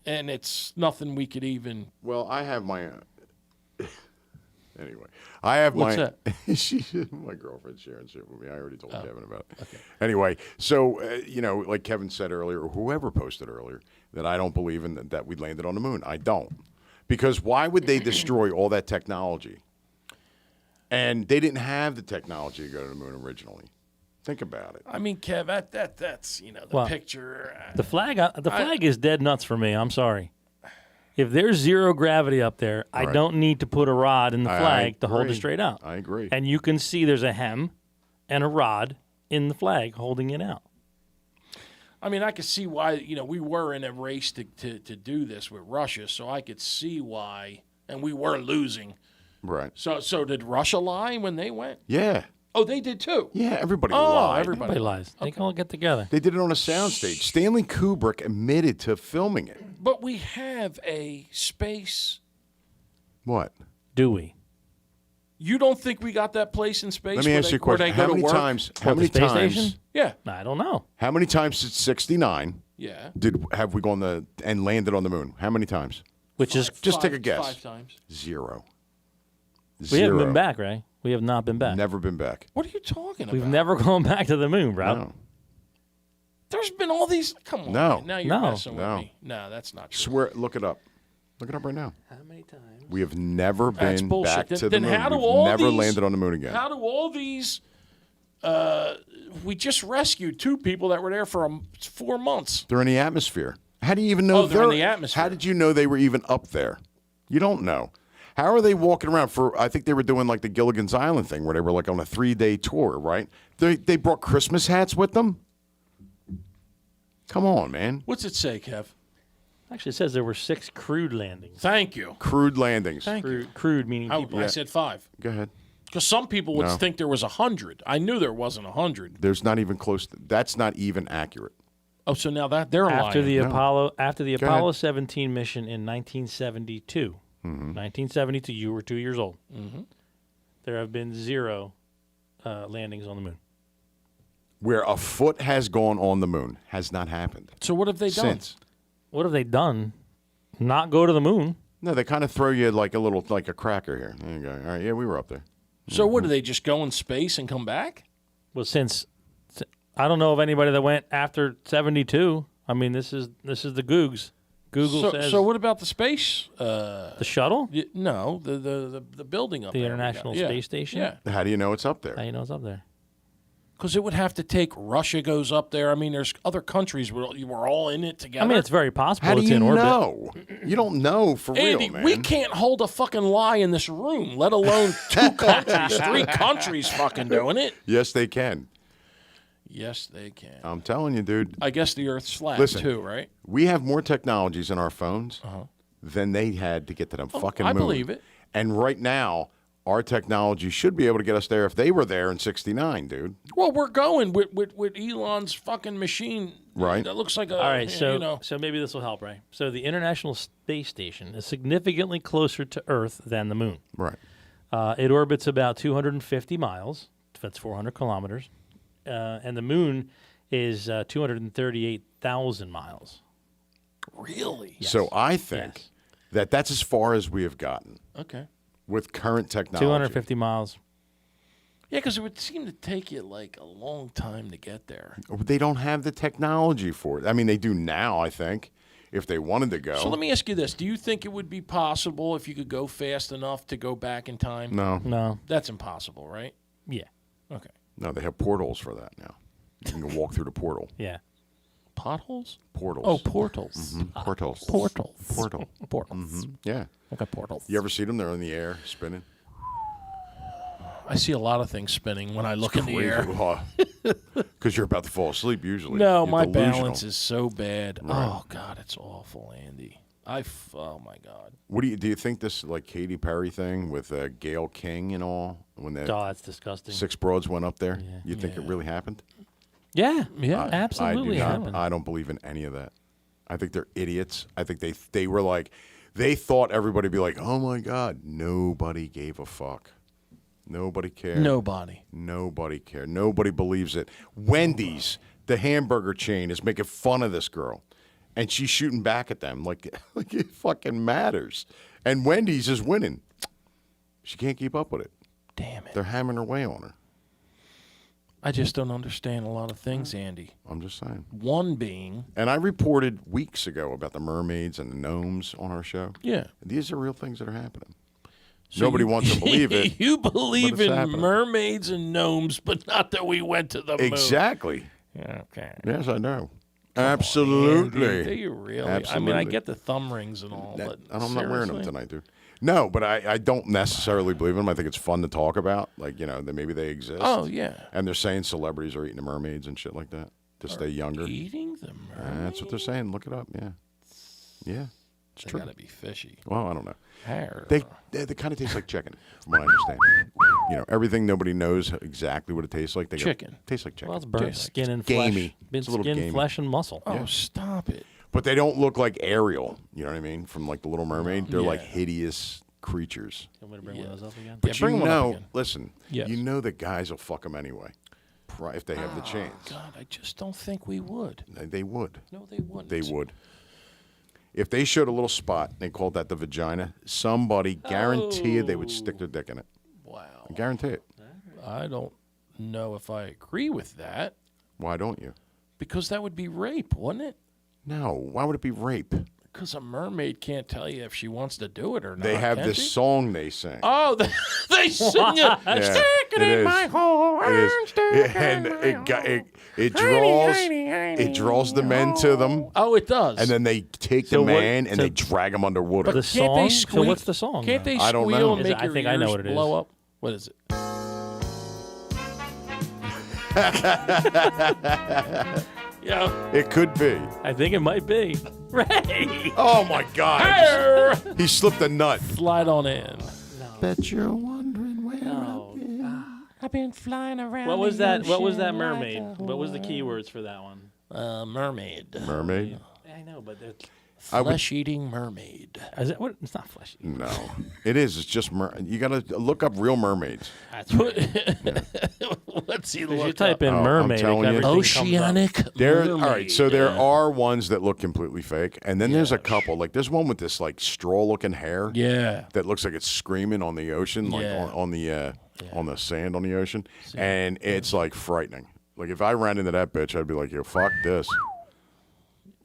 B: and it's nothing we could even.
A: Well, I have my. Anyway, I have
B: What's
A: my.
B: that?
A: My girlfriend sharing shit with me. I already told Kevin about it. Okay. Anyway, so like Kevin said earlier, or whoever posted earlier, that I don't believe in that we landed on the moon. I don't, because why would they destroy all that technology? And they didn't have the technology to go to the moon originally. Think about it.
B: I mean, Kev, that's the
C: Well,
B: picture.
C: The flag is dead nuts for me. I'm sorry. If there's zero gravity up there, I
A: Right.
C: don't need to put a rod in the
A: I
C: flag to hold it
A: agree.
C: straight out.
A: I agree.
C: And you can see there's a hem and a rod in the flag holding it out.
B: I mean, I could see why we were in a race to do this with Russia, so I could see why, and we were losing.
A: Right.
B: So did Russia lie when they went?
A: Yeah.
B: Oh, they did too.
A: Yeah. Everybody
B: Oh,
A: lied.
B: everybody.
C: Everybody lies. They can all get together.
A: They did it on a soundstage. Stanley Kubrick admitted to filming it.
B: But we have a space.
A: What?
C: Do we?
B: You don't think we got that place in space?
A: Let me
B: where
A: ask
B: they-
A: you a
B: where
A: question.
B: they go
A: How
B: to
A: many
B: work?
A: times? How
C: What, the
A: many
C: space
A: times?
C: station?
B: Yeah,
C: I don't know.
A: How many times since '69
B: yeah.
A: have we gone and landed on the moon? How many times?
C: Which is
A: Just take a guess.
B: 5 times.
A: Zero.
C: we haven't been back, right? We have not been back.
A: Never been back.
B: What are you talking
C: We've
B: about?
C: never gone back to the moon, bro.
A: No.
B: There's been all these. Come on.
A: No.
B: man. Now you're
C: No.
B: messing
A: No.
B: with me. No, that's not true.
A: Swear. Look it up. Look it up right now.
C: How many times?
A: We have never
B: That's
A: been
B: bullshit.
A: back
B: Then-
A: to the
B: then
A: moon.
B: how do
A: We've
B: all
A: never
B: these-
A: landed on the moon again.
B: How do all these? We just rescued 2 people that were there for 4 months.
A: They're in the atmosphere. How do you even know
B: Oh, they're in the atmosphere.
A: How did you know they were even up there? You don't know. How are they walking around for? I think they were doing like the Gilligan's Island thing, where they were like on a 3-day tour, right? They brought Christmas hats with them. Come on, man.
B: What's it say, Kev?
C: Actually, it says there were 6 crude landings.
B: Thank you.
A: Crude landings.
C: Crude meaning
B: I,
C: people.
B: I said 5
A: Go ahead.
B: because some people would
A: No.
B: think there was 100. I knew there wasn't 100.
A: There's not even close. That's not even accurate.
B: Oh, so now that they're
C: After
B: lying.
C: the Apollo 17
A: ahead.
C: mission in 1972.
A: Mm-hmm.
C: 1972, you were 2 years old. Mm-hmm. There have been 0 landings on the moon.
A: Where a foot has gone on the moon has not happened
B: So what have they done?
A: since.
C: What have they done? Not go to the moon.
A: No, they kind of throw you like a cracker here. There you go. All right, yeah, we were up there.
B: So what do they just go in space and come back?
C: Well, since I don't know of anybody that went after 72. I mean, this is the Googs. Google says
B: So what about the space?
C: the shuttle,
B: No, the building up
C: the
B: there.
C: International
B: Yeah.
C: Space Station.
B: Yeah,
A: How do you know it's up
C: How
A: there?
C: you know it's up there?
B: because it would have to take. Russia goes up there. I mean, there's other countries where you were all in it together.
C: I mean, it's very possible
A: How do
C: it's
A: you
C: in orbit.
A: know? You don't know for
B: Andy,
A: real, man.
B: we can't hold a fucking lie in this room, let alone 2 countries, 3 countries fucking doing it.
A: Yes, they can.
B: Yes, they can.
A: I'm telling you, dude.
B: I guess the Earth's flat
A: Listen.
B: too, right?
A: We have more technologies in our phones than they had to get to them fucking
B: I
A: moon.
B: believe it.
A: And right now, our technology should be able to get us there if they were there in '69, dude.
B: Well, we're going with Elon's fucking machine.
A: Right.
B: That looks like a.
C: All right, so
B: you know.
C: so maybe this will help, right? So the International Space Station is significantly closer to Earth than the moon.
A: Right.
C: It orbits about 250 miles. That's 400 kilometers. And the moon is 238,000 miles.
B: Really?
A: So I think
C: Yes.
A: that's as far as we have gotten
B: Okay.
A: with current technology.
C: 250 miles.
B: Yeah, because it would seem to take you like a long time to get there.
A: They don't have the technology for it. I mean, they do now, I think, if they wanted to go.
B: So let me ask you this: do you think it would be possible if you could go fast enough to go back in time?
A: No.
C: No.
B: That's impossible, right?
C: Yeah.
B: Okay.
A: No, they have portals for that now. You can go walk through the portal.
C: Yeah.
B: Potholes?
A: Portals.
B: Oh, portals.
A: Portals.
B: Portals.
A: Portal.
B: Portals.
A: Yeah.
B: Okay, portals.
A: You ever see them? They're in the air spinning.
B: I see a lot of things spinning when I look in the air.
A: Because you're about to fall asleep usually.
B: No,
A: You're
B: my
A: delusional.
B: balance is so bad.
A: Right.
B: Oh God, it's awful, Andy. Oh my God.
A: What do you think this like Katy Perry thing with Gayle King and all when the
C: Oh, that's disgusting.
A: 6 broads went up there?
C: Yeah.
A: You think it really happened?
C: Yeah,
B: Yeah.
C: absolutely
A: I do not.
C: happened.
A: I don't believe in any of that. I think they're idiots. I think they were like they thought everybody would be like, oh my God. Nobody gave a fuck. Nobody cared.
B: Nobody.
A: Nobody cared. Nobody believes it. Wendy's, the hamburger chain, is making fun of this girl. And she's shooting back at them like it fucking matters. And Wendy's is winning. She can't keep up with it.
B: Damn it.
A: They're hammering her way on her.
B: I just don't understand a lot of things, Andy.
A: I'm just saying.
B: One being,
A: And I reported weeks ago about the mermaids and the gnomes on our show.
B: yeah.
A: These are real things that are happening.
B: So
A: Nobody
B: you-
A: wants to believe it.
B: You believe
A: but it's
B: in
A: happening.
B: mermaids and gnomes, but not that we went to the moon.
A: Exactly.
B: Yeah, okay.
A: Yes, I know.
B: Andy,
A: Absolutely.
B: do you really?
A: Absolutely.
B: I mean, I get the thumb rings and all,
A: That-
B: but
A: I'm not wearing them
B: seriously?
A: tonight, dude. No, but I don't necessarily believe them. I think it's fun to talk about. Like, that maybe they exist.
B: Oh, yeah.
A: And they're saying celebrities are eating the mermaids and shit like that to stay younger.
B: Eating the mermaid?
A: That's what they're saying. Look it up. Yeah. Yeah. It's
B: They
A: true.
B: gotta be fishy.
A: Well, I don't know.
B: Hair.
A: They kind of taste like chicken, from what I understand. Everything nobody knows exactly what it tastes like. They go,
B: Chicken.
A: tastes like chicken.
C: Well, it's burnt
B: Tastes
C: skin and
A: gamey.
C: flesh.
A: It's a little
C: skin,
A: gamey.
C: flesh, and muscle.
B: Oh, stop it.
A: But they don't look like Ariel. You know what I mean? From like the Little Mermaid. They're like
B: Yeah.
A: hideous creatures.
C: You want me to bring one of those up again?
A: But
B: bring
A: you
B: one up
A: know,
B: again.
A: listen,
B: Yes.
A: you know that guys will fuck them anyway, if they have the chance.
B: God, I just don't think we would.
A: They would.
B: No, they wouldn't.
A: They would. If they showed a little spot, they called that the vagina, somebody guarantee you they would stick their dick in it.
B: Wow.
A: I guarantee it.
B: I don't know if I agree with that
A: Why don't you?
B: because that would be rape, wouldn't it?
A: No. Why would it be rape?
B: Because a mermaid can't tell you if she wants to do it or not.
A: They have
B: can
A: this
B: she?
A: song they sing.
B: Oh, they sing it.
A: Yeah,
B: Stick it in
A: is.
B: my hole.
A: It is.
B: stick it
A: And
B: in my
A: it draws the men to them,
B: Oh, it does.
A: and then they take
C: So
A: the
C: what-
A: man and
C: so-
A: they drag him underwater.
C: The
B: Can't
C: song?
B: they
C: So
B: squeak?
C: what's the song?
B: Can't they
A: I don't know.
B: squeal and
C: Is it-
B: make
C: I
B: your
C: think I know
B: ears
C: what it is.
B: blow up? What is it? Yeah.
A: It could be.
C: I think it might be. Ray!
A: Oh my God!
B: Arr!
A: He slipped a nut.
B: Slide on in.
A: Bet you're wondering where.
B: I've been flying around.
C: What was that? What was that mermaid? What was the keywords for that one?
B: Mermaid.
A: Mermaid?
C: I know, but
A: I would-
B: Flesh-eating mermaid.
C: is it? What? It's not fleshy.
A: No, it is. It's just you got to look up real mermaids.
C: That's right.
B: Let's see.
C: If you
B: Look
C: type
B: up.
C: in
A: Oh, I'm
C: mermaid,
A: telling you.
C: everything comes up.
B: Oceanic
A: There,
B: mermaid.
A: all right. So there are ones that look completely fake, and then there's a couple. Like there's one with this like straw-looking hair.
B: Yeah.
A: That looks like it's screaming on the ocean, like
B: Yeah.
A: on the sand on the ocean, and it's like frightening. Like if I ran into that bitch, I'd be like, "Yo, fuck this."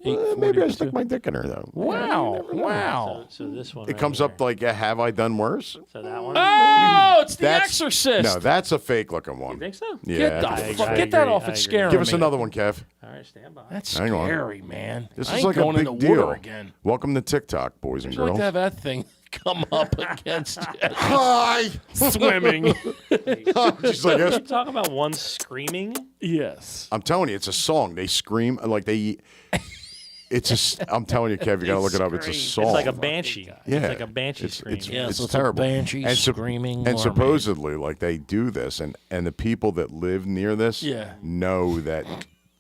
A: Maybe I stick my dick in her though.
B: Wow. Wow.
C: So this one.
A: It comes up like, "Have I done worse?"
C: So that one.
B: Oh, it's The
A: That's-
B: Exorcist.
A: No, that's a fake looking one.
C: You think so?
A: Yeah.
B: Get the
C: I
B: fuck.
C: agree,
B: Get that off.
C: I
B: It's
C: agree.
B: scaring
A: Give us
B: me.
A: another one, Kev.
C: All right, stand by.
B: That's
A: Hang on.
B: scary, man.
A: This
B: I
A: is
B: ain't
A: like a
B: going
A: big
B: in the
A: deal.
B: water again.
A: Welcome to TikTok, boys and
B: I'd like
A: girls.
B: to have that thing come up against you.
A: Hi.
B: Swimming.
A: She's like, yes.
C: You talk about one screaming.
B: Yes.
A: I'm telling you, it's a song. They scream like they. I'm telling you, Kev, you gotta look it up. It's a song.
C: It's like a banshee.
A: Yeah.
C: It's like a banshee scream.
B: Yeah,
A: It's
B: so it's
A: terrible.
B: a banshee
A: And sup-
B: screaming
A: And
B: mermaid.
A: supposedly, like they do this, and the people that live near this
B: Yeah.
A: know that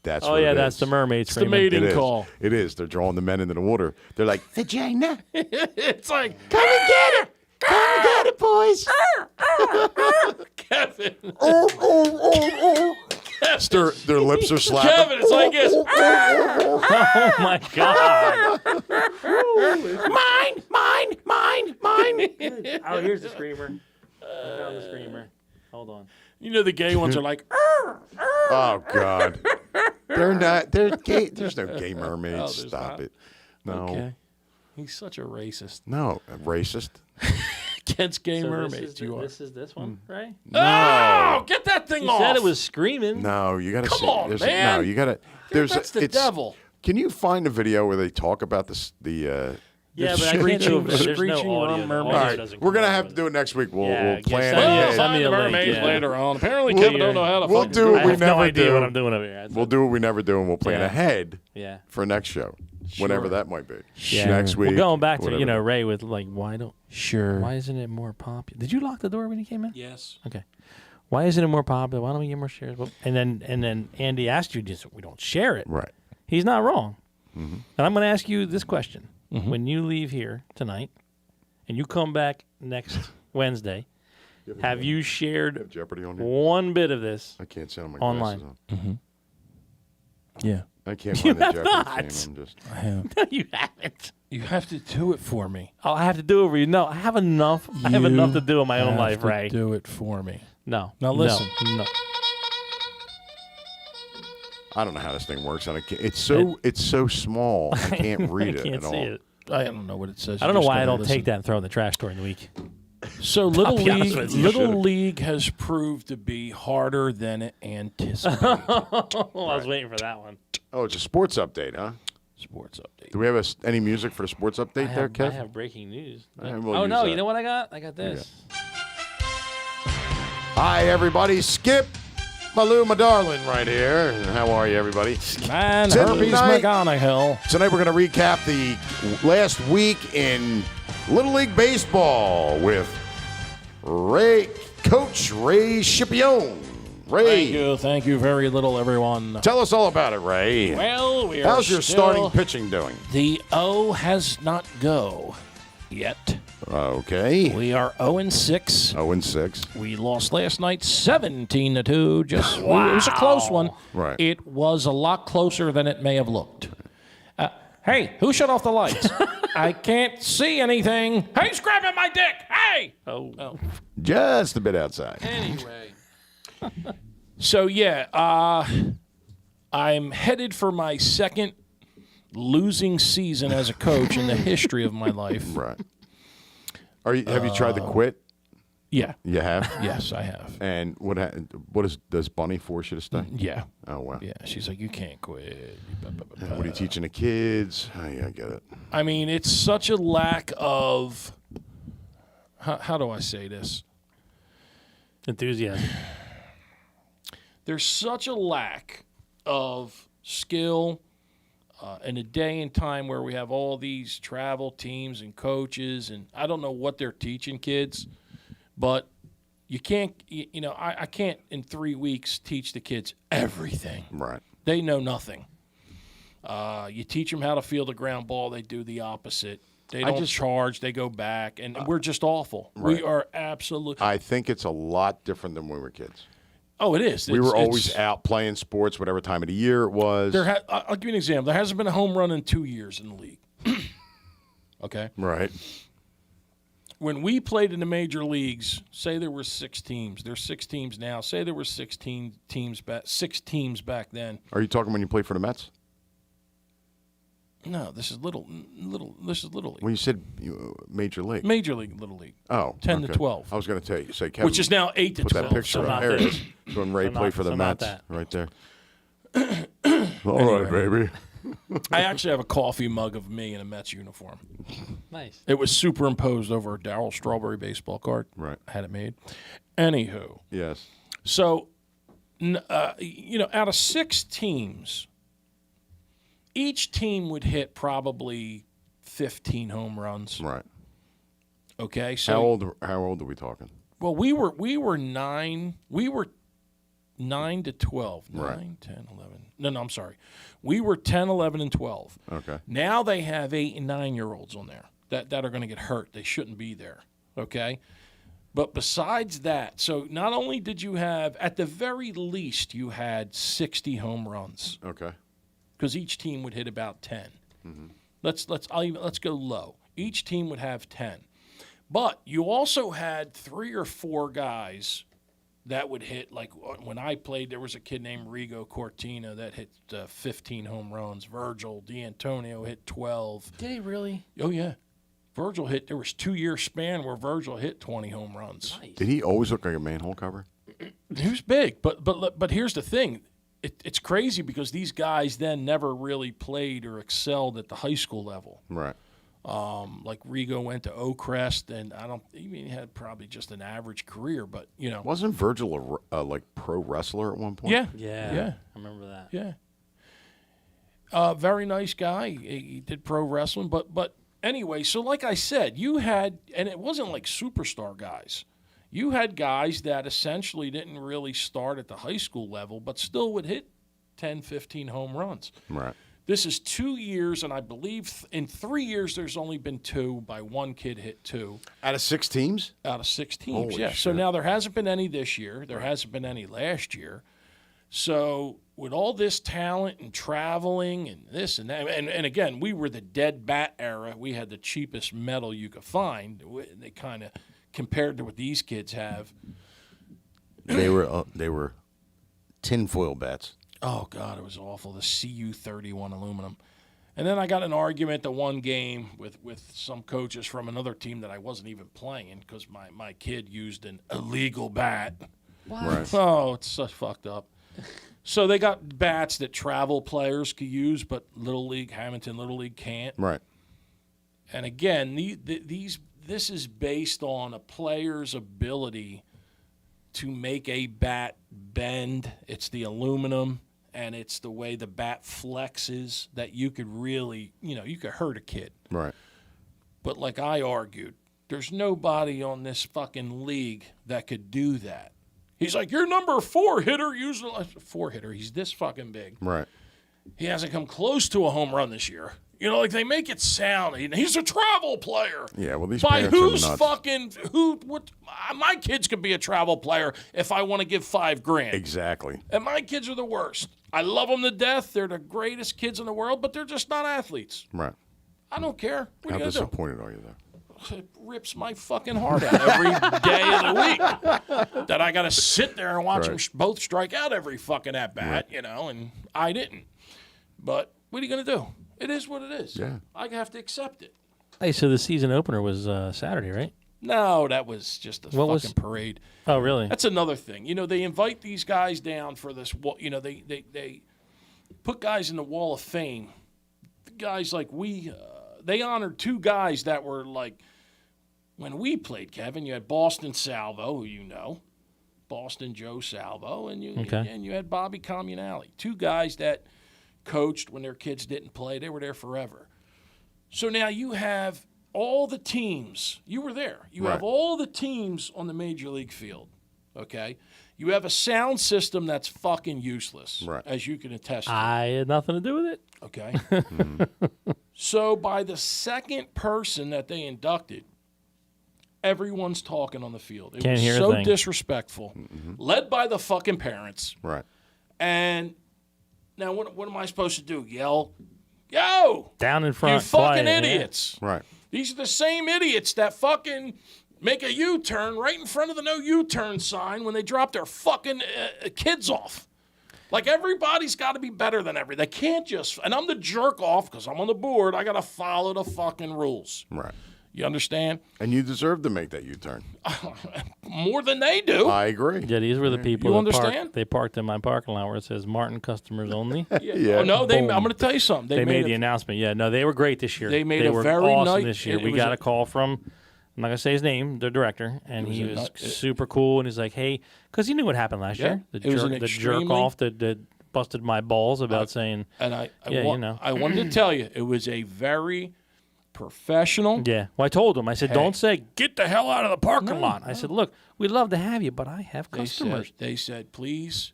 A: that's.
C: Oh
A: what
C: yeah,
A: it
C: that's
A: is.
C: the mermaid
B: It's the
C: screaming.
B: mating
A: It is.
B: call.
A: It is. They're drawing the men into the water. They're like,
E: Vagina.
B: It's like,
E: Come and get it. Come and get it, boys.
B: Kevin.
A: their lips are slapping.
B: Kevin, it's like this.
C: Oh my god!
B: Mine.
C: Oh, here's the screamer. I found the screamer. Hold on.
B: You know the gay ones are like,
A: Oh God. They're not. They're gay. There's no gay mermaids.
B: Oh, there's
A: Stop
B: not?
A: it. No.
B: okay. He's such a racist.
A: No. Racist.
B: against Gay
C: So
B: Mermaids. You are.
C: This is this one, right?
B: Oh, get that thing
C: You
B: off.
C: said it was screaming.
A: No, you got to
B: Come
A: see.
B: on,
A: there's
B: man.
A: No, you got to. There's.
B: That's the devil.
A: Can you find a video where they talk about this?
C: Yeah, but I can't
B: screeching-
C: do it. There's no
B: screeching
C: audio. The
B: mermaid.
C: audio
A: All right,
C: doesn't
A: we're
C: come
A: gonna
C: out
A: have
C: with
A: to do it next week. We'll
C: Yeah,
A: plan
C: send me
A: ahead.
C: a- send me
B: the
C: a link,
B: mermaids
C: yeah.
B: later on. Apparently,
A: We'll-
B: Kevin don't know how to
A: we'll
B: fucking
A: do
B: do
A: it.
C: I
A: We
C: have no
A: never
C: idea
A: do.
C: what I'm doing over here. That's
A: We'll do what we never do, and we'll plan
C: Yeah.
A: ahead
C: Yeah.
A: for next show, whenever that might be.
C: Yeah.
A: Next week.
C: Well, going back to
A: whatever.
C: Ray with like why
B: Sure.
C: isn't it more popular? Did you lock the door when you came in?
B: Yes.
C: Okay. Why isn't it more popular? Why don't we get more shares? Well, and then Andy asked you, just we don't share it.
A: Right.
C: He's not wrong. And I'm going to ask you this question: when you leave here tonight, and you come back next Wednesday, have you shared
A: Jeopardy on here.
C: one bit of this?
A: I can't sound my
C: Online.
A: glasses on.
B: Yeah.
A: I can't
C: You
A: find the
C: have
A: Jeopardy
C: not.
A: theme. I'm just.
B: I have.
C: No, you haven't.
B: You have to do it for me.
C: Oh, I have to do it for you. No, I have enough. I have enough to do in my own
B: have
C: life,
B: to
C: Ray.
B: Do it for me.
C: No.
B: Now listen.
C: No.
A: I don't know how this thing works. And it's so small. I can't read it
C: I can't
A: at
C: see
A: all.
C: it.
B: I don't know what it says.
C: I don't know why I don't take that and throw it in the trash during the week.
B: So Little
C: be honest
B: League,
C: with you.
B: Little League has proved to be harder than it anticipated.
C: I was waiting for that one.
A: Oh, it's a sports update, huh?
B: Sports update.
A: Do we have any music for the sports update
C: I
A: there,
C: have,
A: Kev?
C: I have breaking news.
A: right, we'll
C: Oh
A: use
C: no!
A: that.
C: You know what I got? I got this.
A: Hi, everybody. Skip Malou, my darling, right here. How are you, everybody?
B: Man, Herpes
A: Tonight-
B: McGonagall.
A: Tonight we're going to recap the last week in Little League Baseball with Coach Ray Scipione. Ray,
B: Thank you very little, everyone.
A: tell us all about it, Ray.
B: Well, we are
A: How's your
B: still-
A: starting pitching doing?
B: The O has not go yet.
A: Okay.
B: We are 0-6.
A: 0-6.
B: We lost last night 17-2. Just it was a close one.
A: Right.
B: It was a lot closer than it may have looked. Hey, who shut off the lights? I can't see anything. Hey, who's grabbing my dick? Hey! Oh.
A: Just a bit outside.
B: Anyway. So, yeah, I'm headed for my second losing season as a coach in the history of my life.
A: Right. Have you tried to quit?
B: Yeah.
A: You have?
B: Yes, I have.
A: And does Bunny force you to stay?
B: Yeah.
A: Oh, wow.
B: Yeah. She's like, you can't quit.
A: What are you teaching the kids? Oh, yeah, I get it.
B: I mean, it's such a lack of. How do I say this?
C: Enthusiasm.
B: There's such a lack of skill in a day and time where we have all these travel teams and coaches, and I don't know what they're teaching kids, but you can't. I can't in 3 weeks teach the kids everything.
A: Right.
B: They know nothing. You teach them how to field a ground ball, they do the opposite. They don't charge, they go back, and we're just awful.
A: Right.
B: We are absolutely.
A: I think it's a lot different than when we were kids.
B: Oh, it is.
A: We were always out playing sports, whatever time of the year it was.
B: I'll give you an example. There hasn't been a home run in 2 years in the league. Okay?
A: Right.
B: When we played in the major leagues, say there were 6 teams. There's 6 teams now. Say there were 16 teams back, 6 teams back then.
A: Are you talking when you played for the Mets?
B: No, this is little. This is little league.
A: When you said Major League.
B: Major league, little league.
A: Oh,
B: 10 to
A: okay.
B: 12.
A: I was going to say Kevin.
B: Which is now 8 to
A: put
B: 12.
A: that picture
C: so
A: up.
C: not
A: There it
C: this.
A: is. When Ray
C: So
A: played
C: not-
A: for the
C: so not
A: Mets.
C: that.
A: Right there. All right, baby.
B: I actually have a coffee mug of me in a Mets uniform.
C: Nice.
B: It was superimposed over a Darryl Strawberry baseball card.
A: Right.
B: I had it made. Anywho,
A: Yes.
B: so, out of 6 teams, each team would hit probably 15 home runs.
A: Right.
B: Okay, so
A: How old are we talking?
B: well, we were 9. We were 9 to 12. 9,
A: Right.
B: 10, 11. No, I'm sorry. We were 10, 11, and 12.
A: Okay.
B: Now they have 8 and 9-year-olds on there that are going to get hurt. They shouldn't be there. Okay. But besides that, so not only did you have, at the very least, you had 60 home runs.
A: Okay.
B: Because each team would hit about 10. Let's go low. Each team would have 10. But you also had 3 or 4 guys that would hit, like when I played, there was a kid named Rigo Cortina that hit 15 home runs. Virgil D'Antonio hit 12.
C: Did he really?
B: Oh, yeah. Virgil hit. There was 2-year span where Virgil hit 20 home runs.
A: Did he always look like a manhole cover?
B: He was big, but here's the thing. It's crazy because these guys then never really played or excelled at the high school level.
A: Right.
B: Like Rigo went to Oakcrest, and he had probably just an average career, but
A: Wasn't Virgil a like pro wrestler at one point?
B: Yeah.
C: I remember that.
B: Yeah. Very nice guy. He did pro wrestling, but anyway, so like I said, you had, and it wasn't like superstar guys. You had guys that essentially didn't really start at the high school level, but still would hit 10, 15 home runs.
A: Right.
B: This is 2 years, and I believe in 3 years there's only been 2 by one kid hit 2.
A: Out of 6 teams?
B: Out of 6 teams,
A: Holy
B: yeah.
A: shit.
B: So now there hasn't been any this year. There hasn't been any last year. So with all this talent and traveling and this and that, and again, we were the dead bat era. We had the cheapest metal you could find. They kind of compared to what these kids have.
A: They were tinfoil bats.
B: Oh, God, it was awful. The CU31 aluminum. And then I got an argument the one game with some coaches from another team that I wasn't even playing because my kid used an illegal bat.
A: Right.
B: Oh, it's so fucked up. So they got bats that travel players could use, but Hamilton Little League can't.
A: Right.
B: And again, this is based on a player's ability to make a bat bend. It's the aluminum, and it's the way the bat flexes that you could really, you could hurt a kid.
A: Right.
B: But like I argued, there's nobody on this fucking league that could do that. He's like, you're number 4 hitter, using a 4 hitter. He's this fucking big.
A: Right.
B: He hasn't come close to a home run this year. Like they make it sound. He's a travel player.
A: Yeah, well, these
B: by
A: parents
B: who's
A: are nuts.
B: fucking who? What? My kids could be a travel player if I want to give $5,000.
A: Exactly.
B: And my kids are the worst. I love them to death. They're the greatest kids in the world, but they're just not athletes.
A: Right.
B: I don't care. What
A: How
B: are you gonna do?
A: disappointed are you, though?
B: It rips my fucking heart out every day of the week that I got to sit there and watch them both strike out every fucking at bat, and I didn't. But what are you going to do? It is what it is.
A: Yeah.
B: I have to accept it.
C: Hey, so the season opener was Saturday, right?
B: No, that was just a fucking parade.
C: Oh, really?
B: That's another thing. They invite these guys down for this. They put guys in the Wall of Fame. Guys like they honored 2 guys that were like, when we played, Kevin, you had Boston Salvo, who you know, Boston Joe Salvo, and you had Bobby Comunale. 2 guys that coached when their kids didn't play. They were there forever. So now you have all the teams. You were there. You have all the teams on the major league field, okay? You have a sound system that's fucking useless, as you can attest to.
C: I had nothing to do with it.
B: Okay? So by the second person that they inducted, everyone's talking on the field. It
C: Can't
B: was
C: hear a
B: so
C: thing.
B: disrespectful, led by the fucking parents.
A: Right.
B: And now what am I supposed to do? Yell, yo!
C: Down in front.
B: You fucking
C: quiet, yeah.
B: idiots.
A: Right.
B: These are the same idiots that fucking make a U-turn right in front of the no U-turn sign when they drop their fucking kids off. Like, everybody's got to be better than everybody. They can't just, and I'm the jerk off because I'm on the board. I got to follow the fucking rules.
A: Right.
B: You understand?
A: And you deserve to make that U-turn.
B: More than they do.
A: I agree.
C: Yeah, these were the people
B: You
C: that
B: understand?
C: they parked in my parking lot where it says Martin customers only.
A: Yeah.
B: Oh, no, I'm
C: Boom.
B: going to tell you something.
C: They made the announcement. Yeah, no, they were great this year.
B: They made a
C: were
B: very
C: awesome
B: nice-
C: this year.
B: it
C: We
B: was
C: got
B: a-
C: a call from, I'm not going to say his name, the director, and he was super cool. And he's like, hey, because he knew what happened last year.
B: It was an
C: The
B: extremely-
C: jerk off that busted my balls about saying,
B: And I
C: you know.
B: I wanted to tell you, it was a very professional.
C: yeah. Well, I told him, I said, don't say, get the hell out of the parking lot. I said, look, we'd love to have you, but I have customers.
B: They said, please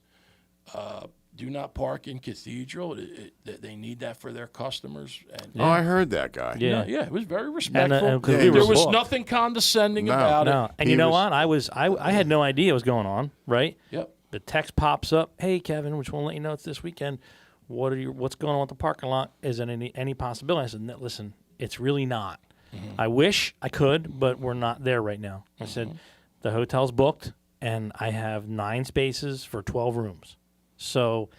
B: do not park in Cathedral. They need that for their customers. And
A: Oh, I heard that guy.
C: Yeah.
B: yeah, it was very respectful.
C: 'cause
A: we
B: there
A: were
B: was
C: booked.
B: nothing condescending
A: No.
B: about
C: No,
B: it.
C: and
A: He
C: you know
A: was-
C: what? I had no idea what was going on, right?
B: Yep.
C: The text pops up, hey, Kevin, we just want to let you know it's this weekend. What's going on with the parking lot? Is there any possibility? I said, "No, listen, it's really not. I wish I could, but we're not there right now. I said, the hotel's booked, and I have 9 spaces for 12 rooms. So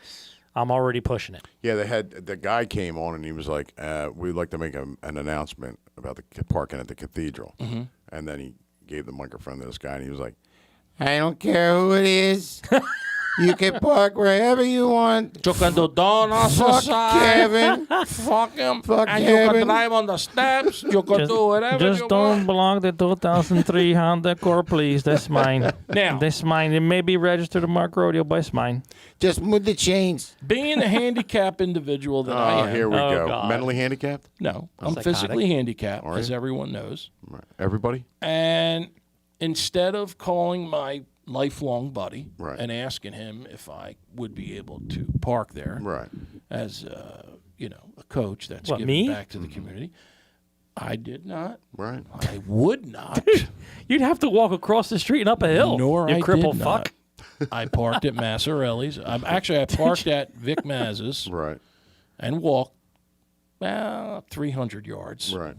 C: I'm already pushing it.
A: Yeah, the guy came on and he was like, we'd like to make an announcement. about the parking at the cathedral, and then he gave the microphone to this guy, and he was like,
E: I don't care who it is. You can park wherever you want.
B: You can do donuts
E: Fuck
B: inside.
E: Kevin.
B: Fuck him.
E: Fuck
B: and you can
E: Kevin.
B: drive on the steps. You can do whatever
C: Just
B: you
C: don't
B: want.
C: belong to 2003 Honda Accord, please. That's mine.
B: Now,
C: That's mine. It may be registered to Mark Rodeo, but it's mine.
E: Just move the chains.
B: being a handicapped individual that I
A: "Oh,
B: am,
A: here we
C: Oh,
A: go.
C: God.
A: Mentally handicapped?
B: no, I'm
C: Psychotic.
B: physically handicapped,
A: All right.
B: as everyone knows.
A: Right. Everybody?
B: And instead of calling my lifelong buddy
A: Right.
B: and asking him if I would be able to park there
A: Right.
B: as a coach that's
C: What,
B: giving
C: me?
B: back to the community, I did not.
A: Right.
B: I would not.
C: You'd have to walk across the street and up a hill.
B: Nor
C: you
B: I
C: cripple
B: did
C: fuck.
B: not. I parked at Massarelli's. I parked at Vic Maz's
A: Right.
B: and walked 300 yards.
A: Right.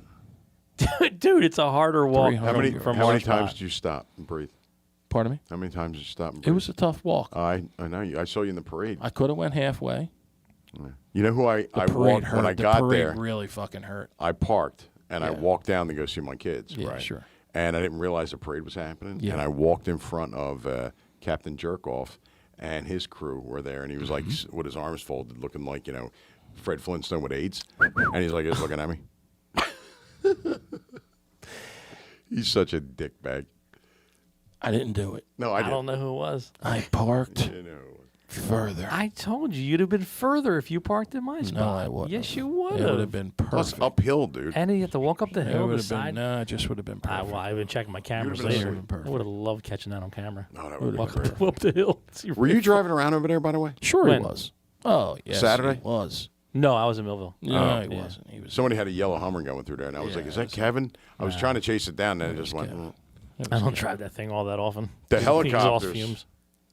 C: Dude, it's a harder walk
B: 300
A: How many,
B: yards.
C: from
A: how many
C: our spot.
A: times did you stop and breathe?
B: Pardon me?
A: How many times did you stop and
B: It
A: breathe?
B: was a tough walk.
A: I know you. I saw you in the parade.
B: I could have went halfway.
A: You know who I
B: Parade
A: walked
B: hurt.
A: when I
B: The
A: got
B: parade
A: there?
B: really fucking hurt.
A: I parked and I
B: Yeah.
A: walked down to go see my kids.
B: Yeah,
A: right.
B: sure.
A: And I didn't realize the parade was happening.
B: Yeah.
A: And I walked in front of Captain Jerkoff and his crew were there, and he was like
B: Mm-hmm.
A: with his arms folded, looking like Fred Flintstone with AIDS, and he's like just looking at me. He's such a dickbag.
B: I didn't do it.
A: No, I
C: I
A: didn't.
C: don't know who it was.
B: I parked
A: You know.
B: further.
C: I told you you'd have been further if you parked in my spot.
B: No, I wouldn't.
C: Yes, you
B: It
C: would
B: would have
C: have.
B: been
A: Plus
B: perfect.
A: uphill, dude.
C: And you have to walk up the
B: It
C: hill,
B: would
C: the
B: have been
C: side.
B: no. It just would have been perfect.
C: Well, I've been checking my cameras
A: been
C: later.
A: asleep.
C: I would have loved catching that on camera.
A: No, that
B: Would've
A: would
C: Walk
A: have been
C: up, up the hill. See
A: Were you driving around over there, by the way?
B: Sure,
C: When?
B: he was. Oh, yes,
A: Saturday?
B: he was.
C: No, I was in Millville.
B: No, he
C: yeah.
B: wasn't. He was.
A: Somebody had a yellow Hummer going through there, and I was
B: Yeah,
A: like, "Is that Kevin?" I was trying to chase it down, and it just went.
B: Kevin.
C: I don't drive that thing all that often.
A: The
C: Exhaust
A: helicopters
C: fumes.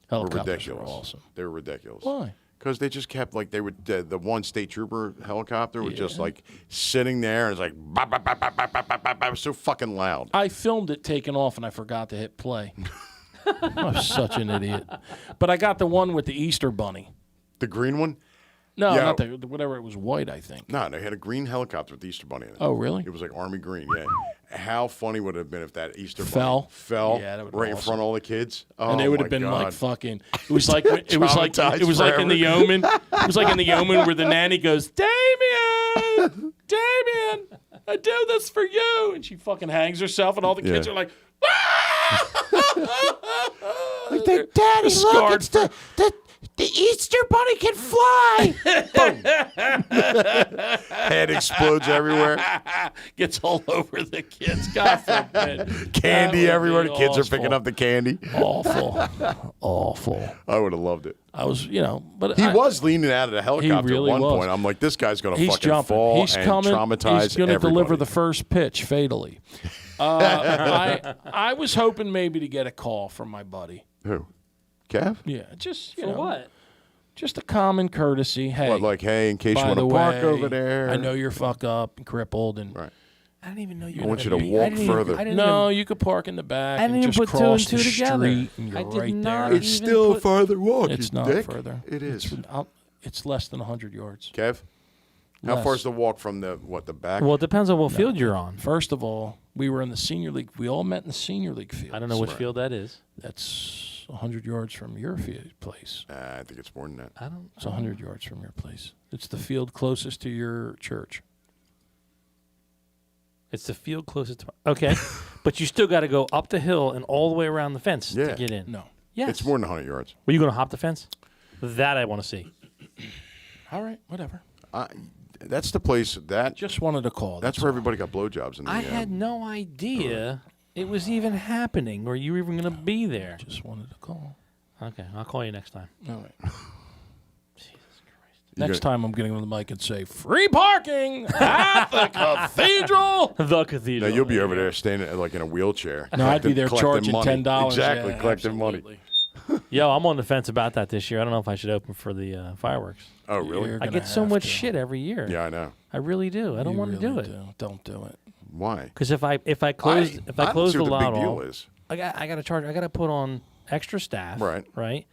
A: were
B: Helicopters
A: ridiculous.
B: were awesome.
A: They were ridiculous.
B: Why?
A: Because they just kept like they would the one state trooper helicopter was just like sitting there and it's like bop, bop, bop, bop, bop, bop, bop, bop. It was so fucking loud.
B: I filmed it taking off and I forgot to hit play. I was such an idiot. But I got the one with the Easter bunny.
A: The green one?
B: No,
A: Yeah.
B: not the whatever. It was white, I think.
A: No, they had a green helicopter with the Easter bunny in it.
B: Oh, really?
A: It was like army green. Yeah. How funny would it have been if that Easter
B: Fell?
A: bunny fell
B: Yeah, that would've been
A: right in
B: awesome.
A: front of all the kids? Oh,
B: And they would
A: my
B: have been
A: God.
B: like fucking. It was like it was like in the Omen. It was like in the Omen where the nanny goes, Damien, Damien, I do this for you, and she fucking hangs herself, and all the kids
A: Yeah.
B: are like,
E: Daddy, look,
B: scarred
E: it's the Easter bunny can fly.
A: Head explodes everywhere.
B: gets all over the kids. God forbid.
A: Candy
B: That would
A: everywhere.
B: be
A: The kids are
B: awful.
A: picking up the candy.
B: Awful, awful.
A: I would have loved it.
B: I was, but
A: He
B: I-
A: was leaning out of the helicopter
B: really
A: at one
B: was.
A: point. I'm like, this guy's going to
B: He's
A: fucking
B: jumping.
A: fall
B: He's
A: and
B: coming.
A: traumatize
B: He's going to
A: everybody.
B: deliver the first pitch fatally. I was hoping maybe to get a call from my buddy.
A: Who? Kev?
B: Yeah, just
C: For what?
B: Just a common courtesy. Hey,
A: What, like, hey, in case you
B: by
A: want
B: the
A: to park
B: way,
A: over there?
B: I know you're fucked up and crippled, and
A: Right.
C: I didn't even know you.
A: I want you to
C: I
A: walk
C: didn't
A: further.
C: I didn't
B: no,
C: even,
B: you could park in the back
C: I didn't
B: and
C: even
B: just
C: put two and
B: cross
C: two
B: the
C: together.
B: street, and you're
C: I did
B: right
C: not
B: there.
C: even put-
A: farther walk.
B: It's
A: you
B: not
A: dick.
B: further.
A: It is.
B: It's less than 100 yards.
A: Kev, how
B: Less.
A: far is the walk from the back?
C: Well, it depends on what field you're on.
B: First of all, we were in the senior league. We all met in the senior league field.
C: I don't know which field that is.
B: That's 100 yards from your place.
A: I think it's more than that.
C: I don't.
B: It's 100 yards from your place. It's the field closest to your church.
C: It's the field closest to. Okay, but you still got to go up the hill and all the way around the fence
A: Yeah.
C: to get in.
B: No.
C: Yes.
A: It's more than 100 yards.
C: Were you going to hop the fence? That I want to see.
B: All right, whatever.
A: That's the place
B: Just wanted to call.
A: that's where everybody got blowjobs in the
C: I had no idea it was even happening, or you were even going to be there.
B: Just wanted to call.
C: Okay, I'll call you next time.
B: All right.
C: Jesus Christ.
B: Next time I'm getting on the mic and say, free parking at the cathedral.
C: The
A: No,
C: cathedral.
A: you'll be over there standing like in a wheelchair.
B: No, I'd be there
A: collecting
B: charging
A: money.
B: $10.
A: Exactly,
B: Yeah,
A: collecting money.
B: absolutely.
C: Yo, I'm on the fence about that this year. I don't know if I should open for the fireworks.
A: Oh, really?
B: You're
C: I
B: gonna
C: get so
B: have
C: much
B: to.
C: shit every year.
A: Yeah, I know.
C: I really do. I don't
B: You
C: want to do
B: really
C: it.
B: Don't do it.
A: Why?
C: Because if I close
A: I don't
C: close
A: see
C: the
A: what
C: lot
A: the big deal
C: off,
A: is.
C: I got to charge. I got to put on extra staff.
A: Right.
C: Right.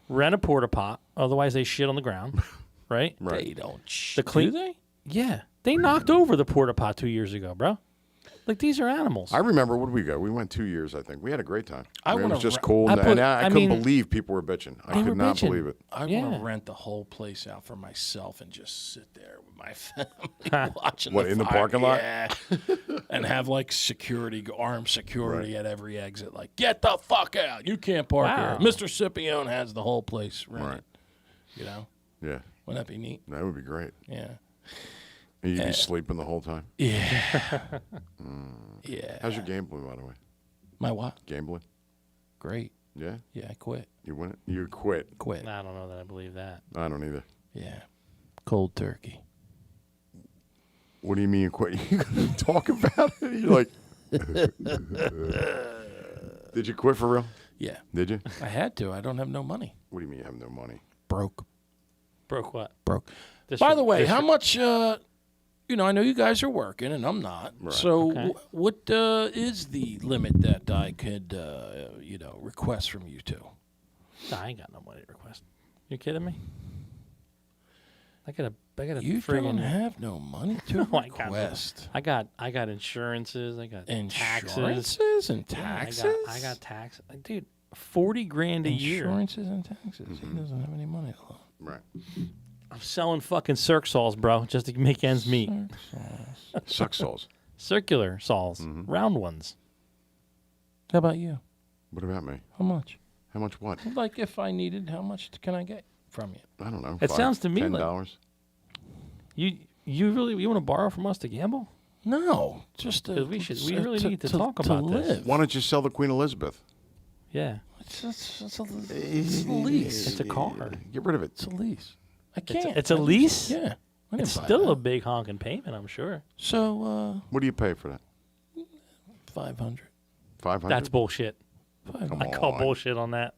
C: Rent a porta pot. Otherwise, they shit on the ground. Right.
A: Right.
B: They don't.
C: The clean-
B: Do they?
C: Yeah. They knocked over the porta pot 2 years ago, bro. Like these are animals.
A: I remember, what did we go? We went 2 years, I think. We had a great time.
B: I
A: mean, it
B: wanna
A: was just
B: re-
A: cool.
C: I
A: And
C: put-
A: I
C: I
A: couldn't
C: mean,
A: believe people were bitching. I
C: they
A: could
C: were
A: not
C: bitching.
A: believe it.
B: I want
C: Yeah.
B: to rent the whole place out for myself and just sit there with my family watching.
A: What, in the parking lot?
B: Yeah, and have like armed security at every exit. Like, get the fuck out! You can't park
C: Wow.
B: here. Mr. Scipione has the whole place rented.
A: Right.
B: You know,
A: Yeah.
B: wouldn't that be neat?
A: That would be great.
B: Yeah.
A: And you'd be sleeping the whole time.
B: Yeah. Yeah.
A: How's your gambling, by the way?
B: My what?
A: Gambling?
B: Great.
A: Yeah?
B: Yeah, I quit.
A: You win it? You quit.
B: Quit.
C: I don't know that I believe that.
A: I don't either.
B: Yeah. Cold turkey.
A: What do you mean you quit? You gonna talk about it? You're like, did you quit for real?
B: Yeah.
A: Did you?
B: I had to. I don't have no money.
A: What do you mean you have no money?
B: Broke.
C: Broke what?
B: Broke.
C: This
B: By
C: for-
B: the way,
C: this
B: how
C: for-
B: much? I know you guys are working, and I'm not.
A: Right.
B: So,
C: Okay.
B: what is the limit that I could, request from you two?
C: I ain't got no money to request. You kidding me? I got a
B: You
C: friggin'
B: don't have no money to
C: No, I got no-
B: request.
C: I got insurances. I got taxes.
B: Insurances and
C: Yeah,
B: taxes.
C: I got tax. Dude, $40,000 a year.
B: Insurances and taxes. He doesn't have any money.
A: Right.
C: I'm selling fucking circ saws, bro, just to make ends meet.
A: Suck souls.
C: Circular saws, round ones.
B: How about you?
A: What about me?
B: How much?
A: How much what?
B: Like, if I needed, how much can I get from you?
A: I don't know.
C: It sounds to me like-
A: $10.
C: You want to borrow from us to gamble?
B: No, just to,
C: 'Cause we really need to talk about this.
B: live.
A: Why don't you sell the Queen Elizabeth?
C: Yeah,
B: It's a lease.
C: it's a car.
A: Get rid of it.
B: It's a lease. I can't.
C: It's a lease.
B: Yeah. I didn't
C: It's
B: buy
C: still
B: that.
C: a big honking payment, I'm sure.
B: So,
A: What do you pay for that?
B: 500.
A: 500.
C: That's bullshit.
B: 500.
A: Come
C: I call
A: on.
C: bullshit on that.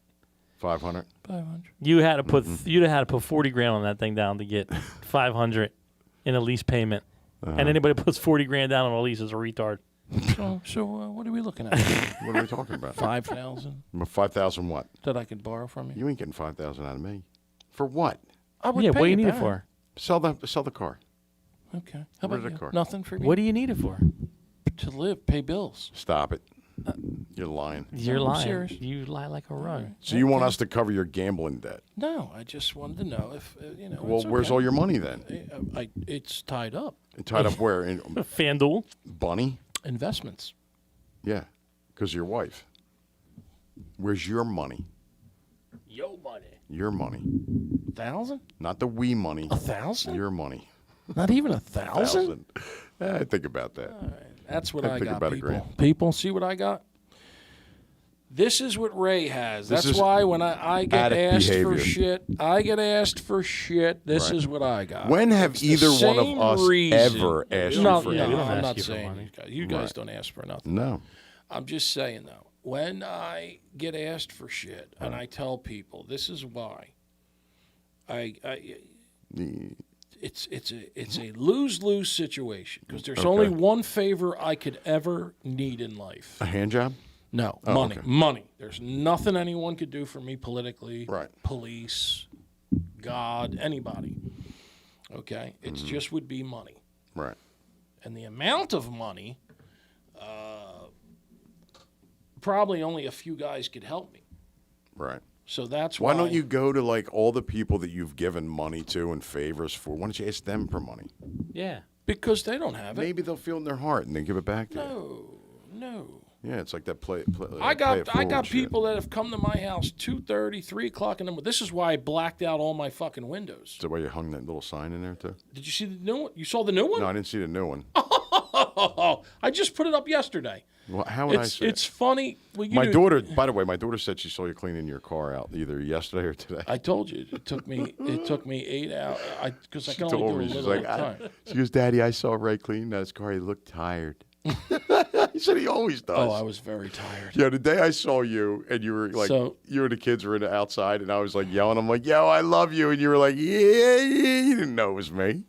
A: 500.
B: 500.
C: You had to put you'd have had to put $40,000 on that thing down to get 500 in a lease payment. And anybody puts 40 grand down on a lease is a retard.
B: So what are we looking at?
A: What are we talking about?
B: 5,000
A: 5,000 what?
B: that I could borrow from you?
A: You ain't getting 5,000 out of me. For what?
B: I would
C: Yeah,
B: pay
C: what do you need
B: back.
C: it for?
A: Sell the car.
B: Okay. How
A: Where's
B: about
A: the
B: you?
A: car?
B: Nothing for me?
C: What do you need it for?
B: To live, pay bills.
A: Stop it. You're lying.
C: You're
B: I'm
C: lying.
B: serious.
C: You lie like a rug.
A: So you want us to cover your gambling debt?
B: No, I just wanted to know if,
A: Well,
B: it's
A: where's
B: okay.
A: all your money then?
B: It's tied up.
A: Tied up where? In
C: FanDuel.
A: Bunny?
B: Investments.
A: Yeah, because your wife. Where's your money?
C: Yo money.
A: Your money,
B: 1,000?
A: not the we money.
B: 1,000?
A: Your money.
B: Not even 1,000?
A: I think about that.
B: That's what
A: I
B: I
A: think
B: got,
A: about a
B: people.
A: grand.
B: People, see what I got? This is what Ray has.
A: This
B: That's
A: is
B: why when I get
A: addict
B: asked
A: behavior.
B: for shit, I get asked for shit. This
A: Right.
B: is what I got.
A: When have
B: It's the
A: either one of
B: same
A: us
B: reason.
A: ever asked you
B: No,
A: for
B: no,
C: we don't
B: I'm
C: ask
B: not
C: you for
B: saying
C: money.
B: you guys
A: Right.
B: don't ask for nothing.
A: No.
B: I'm just saying though, when I get asked for shit and I tell people this is why, it's a lose-lose situation because there's only one favor I could ever need in life.
A: A hand job?
B: No,
A: Oh,
B: money.
A: okay.
B: Money. There's nothing anyone could do for me politically,
A: Right.
B: police, God, anybody. Okay? It
A: Mm-hmm.
B: just would be money.
A: Right.
B: And the amount of money, probably only a few guys could help me.
A: Right.
B: So that's
A: Why don't you go to like all the people that you've given money to and favors for? Why don't you ask them for money?
C: Yeah.
B: Because they don't have it.
A: Maybe they'll feel it in their heart and then give it back to you.
B: No.
A: Yeah, it's like that play
B: I
A: it
B: got
A: forward shit.
B: people that have come to my house 2:30, 3 o'clock in the morning. This is why I blacked out all my fucking windows.
A: Is that why you hung that little sign in there too?
B: Did you see the new one? You saw the new one?
A: No, I didn't see the new one.
B: I just put it up yesterday.
A: Well, how would I
B: It's
A: say it?
B: it's funny. Well, you
A: My
B: do-
A: daughter, by the way, my daughter said she saw you cleaning your car out either yesterday or today.
B: I told you it took me 8 hours because I can only
A: told
B: do
A: me,
B: a
A: she's
B: little
A: like,
B: at a time.
A: she goes, Daddy, I saw Ray cleaning his car. He looked tired. He said he always does.
B: Oh, I was very tired.
A: Yeah, the day I saw you and you were like,
B: So-
A: you and the kids were in the outside and I was like yelling. I'm like, yo, I love you. And you were like, yeah. You didn't know it was me.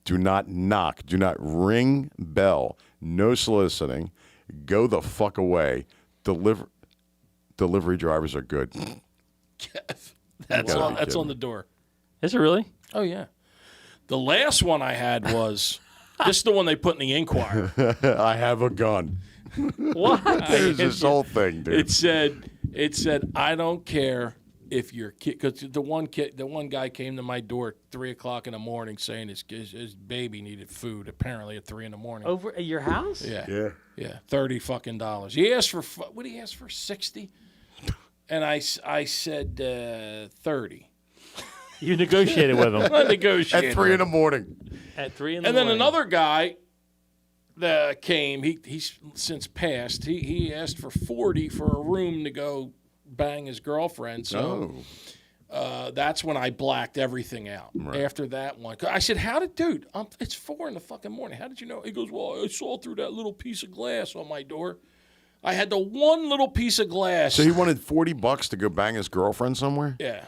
A: Do not knock. Do not ring bell. No soliciting. Go the fuck away. Delivery drivers are good.
B: That's
A: gotta
B: on.
A: be
B: That's on
A: kidding.
B: the door.
C: Is it really?
B: Oh yeah. The last one I had was This is the one they put in the Inquirer.
A: I have a gun.
C: What?
A: There's this whole thing, dude.
B: It said, I don't care if your kid, because the one guy came to my door at 3:00 in the morning saying his baby needed food. Apparently at 3 in the morning.
C: Over at your house?
B: Yeah. $30 fucking. He asked for what did he ask for? 60. And I said 30.
C: You negotiated with him
B: I negotiated
A: At 3 in the morning.
C: at 3 in the
B: And
C: morning.
B: then another guy that came, he's since passed. He asked for 40 for a room to go bang his girlfriend. So that's when I blacked everything out.
A: Right.
B: After that one, I said, dude, it's 4 in the fucking morning. How did you know? He goes, well, I saw through that little piece of glass on my door. I had the one little piece of glass.
A: So he wanted $40 to go bang his girlfriend somewhere?
B: Yeah.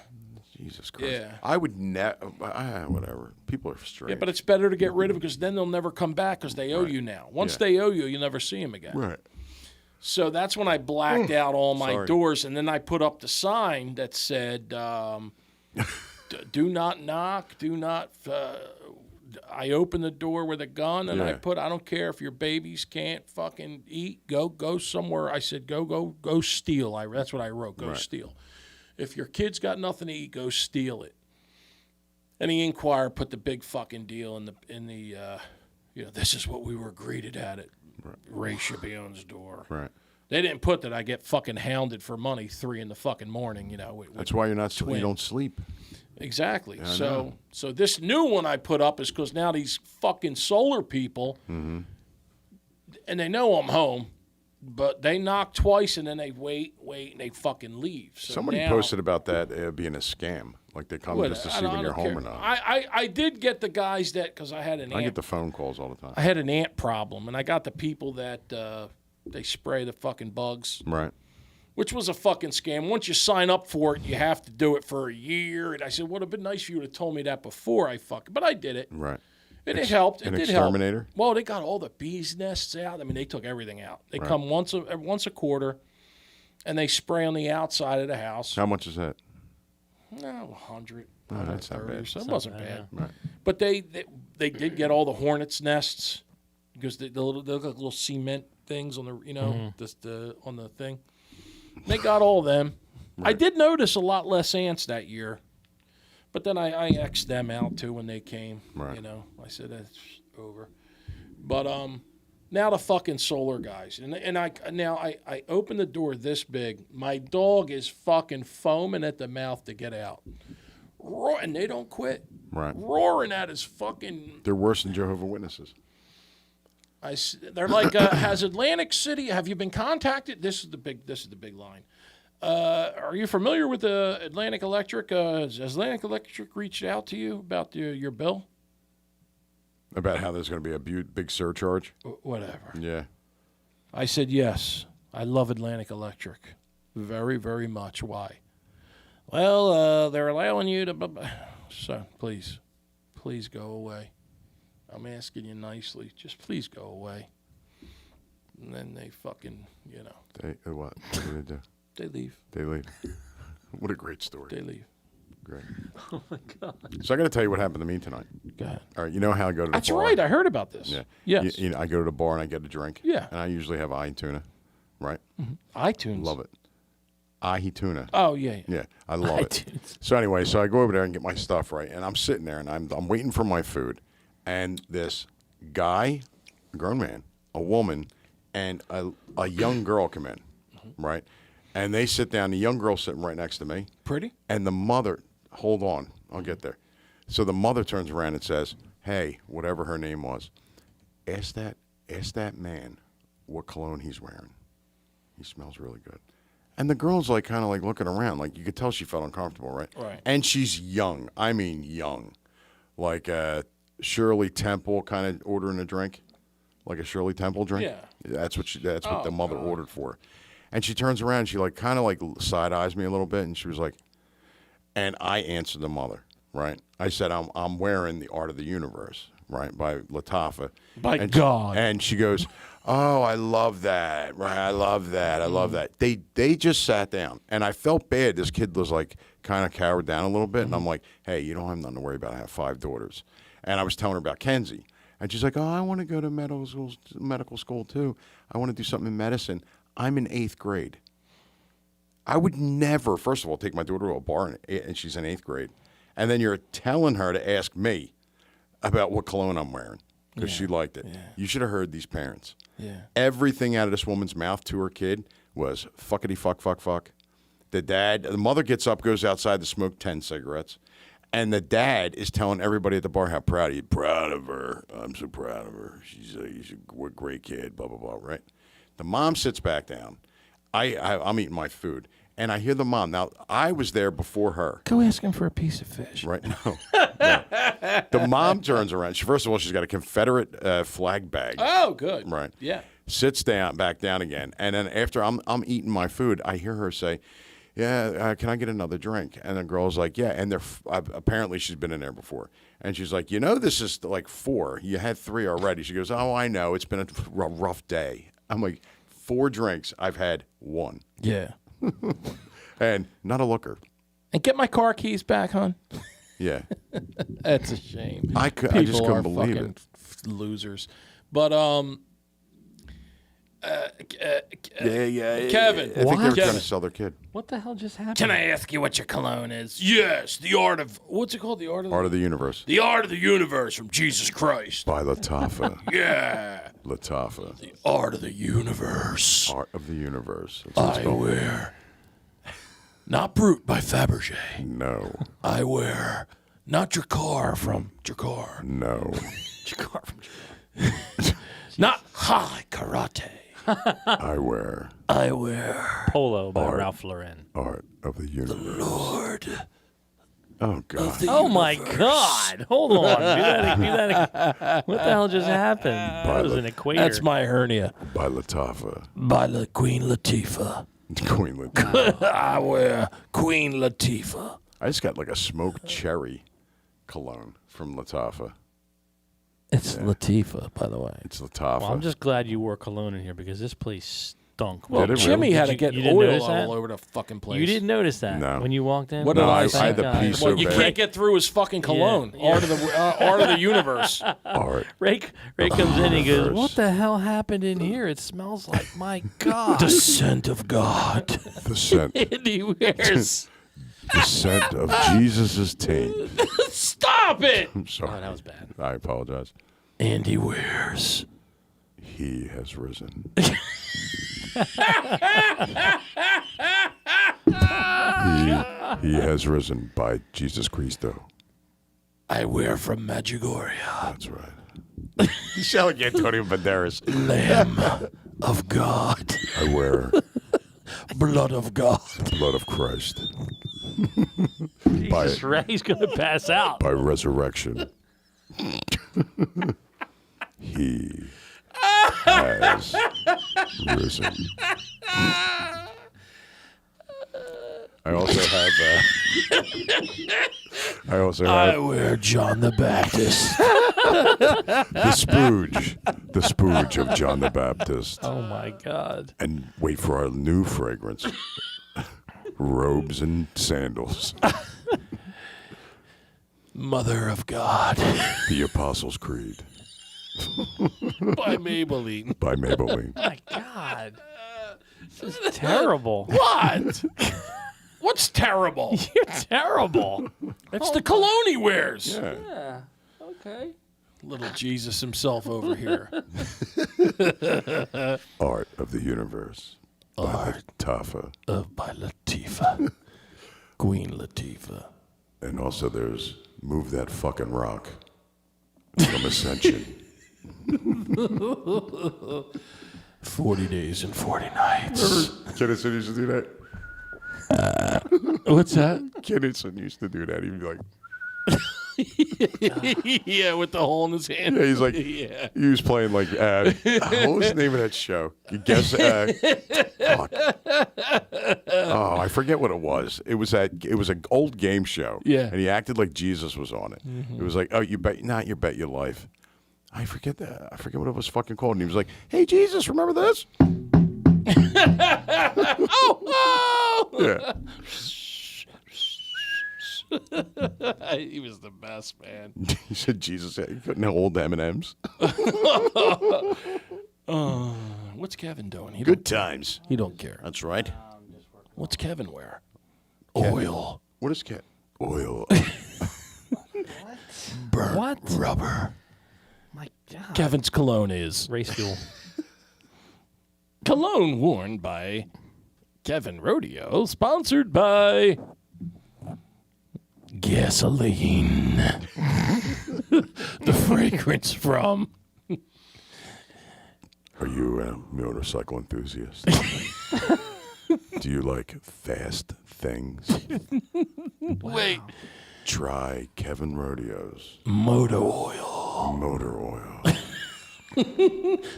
A: Jesus Christ.
B: Yeah.
A: I would never. Whatever. People are strange.
B: Yeah, but it's better to get rid of it because then they'll never come back because they owe you now. Once they owe you, you'll never see them again.
A: Right.
B: So that's when I blacked out all my
A: Sorry.
B: doors, and then I put up the sign that said, "Do not knock. Do not." I opened the door with a gun, and I put, "I don't care if your babies can't fucking eat. Go somewhere." I said, "Go steal." That's what I wrote. Go steal. If your kid's got nothing to eat, go steal it. And the Inquirer put the big fucking deal in the this is what we were greeted at Ray Chabion's door.
A: Right.
B: They didn't put that I get fucking hounded for money 3 in the fucking morning,
A: That's why you don't sleep.
B: Exactly.
A: know.
B: So this new one I put up is because now these fucking solar people, and they know I'm home, but they knock twice and then they wait, and they fucking leave. So
A: Somebody
B: now,
A: posted about that being a scam. Like they come just to see when you're home or not.
B: I did get the guys that, because I had
A: I get the phone calls all the time.
B: I had an ant problem, and I got the people that they spray the fucking bugs,
A: Right.
B: which was a fucking scam. Once you sign up for it, you have to do it for a year. And I said, would have been nice if you would have told me that before but I did it.
A: Right.
B: And it helped. It
A: An
B: did help.
A: exterminator?
B: Well, they got all the bees' nests out. I mean, they took everything out. They come once a quarter, and they spray on the outside of the house.
A: How much is that?
B: No, 100.
A: Oh, that's not
B: 130 or
A: bad.
B: so. It wasn't bad.
A: Right.
B: But they did get all the hornets' nests because they look like little cement things on the on the thing. They got all of them. I did notice a lot less ants that year, but then I X'd them out too when they came.
A: Right.
B: I said that's over. But now the fucking solar guys, and I open the door this big. My dog is fucking foaming at the mouth to get out. And they don't quit.
A: Right.
B: Roaring at his fucking.
A: They're worse than Jehovah's Witnesses.
B: They're like, has Atlantic City? Have you been contacted? This is the big line. Are you familiar with the Atlantic Electric? Has Atlantic Electric reached out to you about your bill?
A: About how there's going to be a big surcharge?
B: Whatever.
A: Yeah.
B: I said yes. I love Atlantic Electric, very, very much. Why? Well, they're allowing you to. So please go away. I'm asking you nicely. Just please go away. And then they fucking,
A: They what? What do they do?
B: they leave.
A: They leave. What a great story.
B: They leave.
A: Great.
C: Oh my God.
A: So I got to tell you what happened to me tonight.
B: Go ahead.
A: All right, you know how I go to the
B: That's
A: bar?
B: right. I heard about this.
A: Yeah.
B: Yes.
A: I go to the bar and I get a drink.
B: Yeah.
A: And I usually have ahi tuna, right?
B: iTunes.
A: Love it. Ahi tuna.
B: Oh yeah.
A: Yeah, I love it.
C: iTunes.
A: So anyway, so I go over there and get my stuff right, and I'm sitting there and I'm waiting for my food, and this guy, a grown man, a woman, and a young girl come in, right? And they sit down. The young girl's sitting right next to me,
B: Pretty.
A: and the mother. Hold on, I'll get there. So the mother turns around and says, "Hey, whatever her name was, ask that man what cologne he's wearing. He smells really good." And the girl's like kind of like looking around, like you could tell she felt uncomfortable, right?
B: Right.
A: And she's young. I mean, young, like Shirley Temple kind of ordering a drink, like a Shirley Temple drink.
B: Yeah.
A: That's what
B: Oh,
A: the mother
B: God.
A: ordered for her. And she turns around, and she like kind of like side eyes me a little bit, and she was like, and I answered the mother, right? I said, I'm wearing The Art of the Universe, right, by Latafa.
B: By
A: and
B: God.
A: And she goes, "Oh, I love that. Right, I love that. I love that." They just sat down, and I felt bad. This kid was like kind of cowered down a little bit, and I'm like, "Hey, you don't have nothing to worry about. I have 5 daughters." And I was telling her about Kenzie, And she's like, oh, I want to go to medical school too. I want to do something in medicine. I'm in 8th grade. I would never, first of all, take my daughter to a bar and she's in 8th grade. And then you're telling her to ask me about what cologne I'm wearing because she liked it. Yeah. You should have heard these parents. Yeah. Everything out of this woman's mouth to her kid was fuckity fuck, fuck, fuck. The mother gets up, goes outside to smoke 10 cigarettes. And the dad is telling everybody at the bar how proud he is. Proud of her. I'm so proud of her. She's a great kid, blah, blah, blah, right? The mom sits back down. I'm eating my food. And I hear the mom. Now, I was there before her.
B: Go ask him for a piece of fish.
A: Right? No. The mom turns around. First of all, she's got a Confederate flag bag.
B: Oh, good.
A: Right.
B: Yeah.
A: Sits back down again. And then after I'm eating my food, I hear her say, yeah, can I get another drink? And the girl's like, yeah. And apparently she's been in there before. And she's like, this is like 4. You had 3 already. She goes, oh, I know. It's been a rough day. I'm like, 4 drinks. I've had 1.
B: Yeah.
A: And not a looker.
B: And get my car keys back, hon.
A: Yeah.
B: That's a shame.
A: I just couldn't believe it.
B: Losers. But,
A: yeah.
B: Kevin.
A: I think they were trying to sell their kid.
C: What the hell just happened?
B: Can I ask you what your cologne is? Yes, the art of what's it called? The art
A: of the universe.
B: The art of the universe from Jesus Christ.
A: By Lattafa.
B: Yeah.
A: Lattafa.
B: The art of the universe.
A: Art of the universe.
B: I wear. Not Brute by Fabergé.
A: No.
B: I wear. Not Drakkar from Drakkar.
A: No.
B: Drakkar from Drakkar. Not High Karate.
A: I wear
C: Polo by Ralph Lauren.
A: Art of the universe.
B: The Lord.
A: Oh God.
C: Oh my God. Hold on. Do that. What the hell just happened? That was an equator.
B: That's my hernia.
A: By Lattafa.
B: By Queen Latifah.
A: Queen Latifah.
B: I wear Queen Latifah.
A: I just got like a smoked cherry cologne from Lattafa.
B: It's Latifah, by the way.
A: It's Lattafa.
C: Well, I'm just glad you wore cologne in here because this place stunk.
B: Well, Jimmy had to get oil all over the fucking place.
C: You didn't notice that
A: No.
C: when you walked in?
B: What did I
A: I had the piece
B: Well,
A: so
B: you
A: bad.
B: can't get through his fucking cologne.
C: Yeah.
B: Art of the universe.
A: Art.
C: Ray comes in and he goes, what the hell happened in here? It smells like, my God.
B: The scent of God.
A: The scent.
B: Andy wears.
A: The scent of Jesus' taint.
B: Stop it.
A: I'm sorry.
C: Oh, that was bad.
A: I apologize.
B: Andy wears.
A: He has risen. he has risen by Jesus Christo.
B: I wear from Medjugorje.
A: That's right. You sound like Antonio Banderas.
B: Lamb of God.
A: I wear
B: Blood of God.
A: the blood of Christ
C: Jesus, Ray's going to pass out.
A: by resurrection. He has risen. I also have
B: I wear John the Baptist.
A: the spooge of John the Baptist.
C: Oh, my God.
A: And wait for our new fragrance. Robes and sandals.
B: Mother of God.
A: The Apostles' Creed
B: By Maybelline.
A: by Maybelline.
C: My God. This is terrible.
B: What? What's terrible?
C: You're terrible.
B: It's the cologne he wears.
A: Yeah.
C: Yeah. Okay.
B: Little Jesus himself over here.
A: Art of the Universe by Lattafa.
B: By Latifah. Queen Latifah.
A: And also there's Move That Fucking Rock from Ascension.
B: 40 days and 40 nights.
A: Kennison used to do that.
B: What's that?
A: Kennison used to do that. He'd be like,
B: Yeah, with the hole in his hand.
A: yeah, he's like,
B: Yeah.
A: he was playing like, what was the name of that show? You guess, fuck. Oh, I forget what it was. It was an old game show.
B: Yeah.
A: And he acted like Jesus was on it. It was like, oh, you bet your life. I forget that. I forget what it was fucking called. And he was like, hey, Jesus, remember this?
B: Oh!
A: Yeah.
B: He was the best, man.
A: He said Jesus he couldn't hold M&Ms.
B: What's Kevin doing?
A: Good times.
B: He don't care.
A: That's right.
B: What's Kevin wear? Oil.
A: What is cat? Oil.
B: Burnt rubber.
C: My God.
B: Kevin's cologne is
C: Race fuel.
B: cologne worn by Kevin Rodeo, sponsored by gasoline. The fragrance from.
A: Are you a motorcycle enthusiast? Do you like fast things?
B: Wait.
A: Try Kevin Rodeo's
B: Motor oil.
A: motor oil.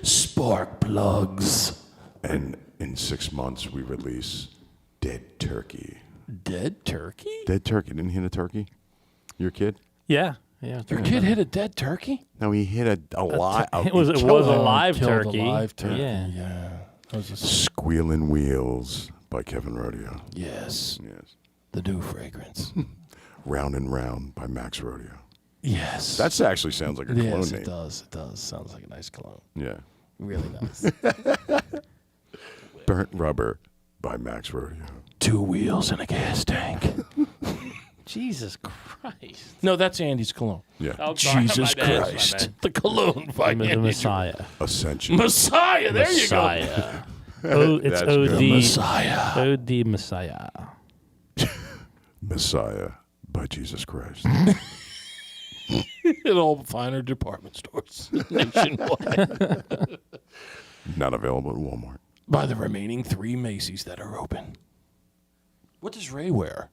B: Spark plugs.
A: And in 6 months, we release Dead Turkey.
B: Dead turkey?
A: Dead Turkey. Didn't he hit a turkey? Your kid?
C: Yeah. Yeah.
B: Your kid hit a dead turkey?
A: No, he hit a live.
C: It was a live
B: Killed
C: turkey.
B: A live turkey.
C: Yeah.
B: Yeah. That was a
A: Squealing Wheels by Kevin Rodeo.
B: yes.
A: Yes.
B: The new fragrance.
A: Round and Round by Max Rodeo.
B: Yes.
A: That actually sounds like a cologne
B: yes,
A: name.
B: it does. It does. Sounds like a nice cologne.
A: Yeah.
B: Really nice.
A: Burnt Rubber by Max Rodeo.
B: 2 wheels and a gas tank.
C: Jesus Christ.
B: No, that's Andy's cologne.
A: Yeah.
C: Oh, sorry,
B: Jesus
C: my bad,
B: Christ.
C: my bad.
B: The cologne by
C: The
B: Andy.
C: Messiah.
A: Ascension.
B: Messiah. There you go.
C: Messiah. Oh, it's
A: That's good.
C: OD.
B: Messiah.
C: OD Messiah.
A: Messiah by Jesus Christ.
B: At all finer department stores nationwide.
A: Not available at Walmart.
B: By the remaining 3 Macy's that are open. What does Ray wear?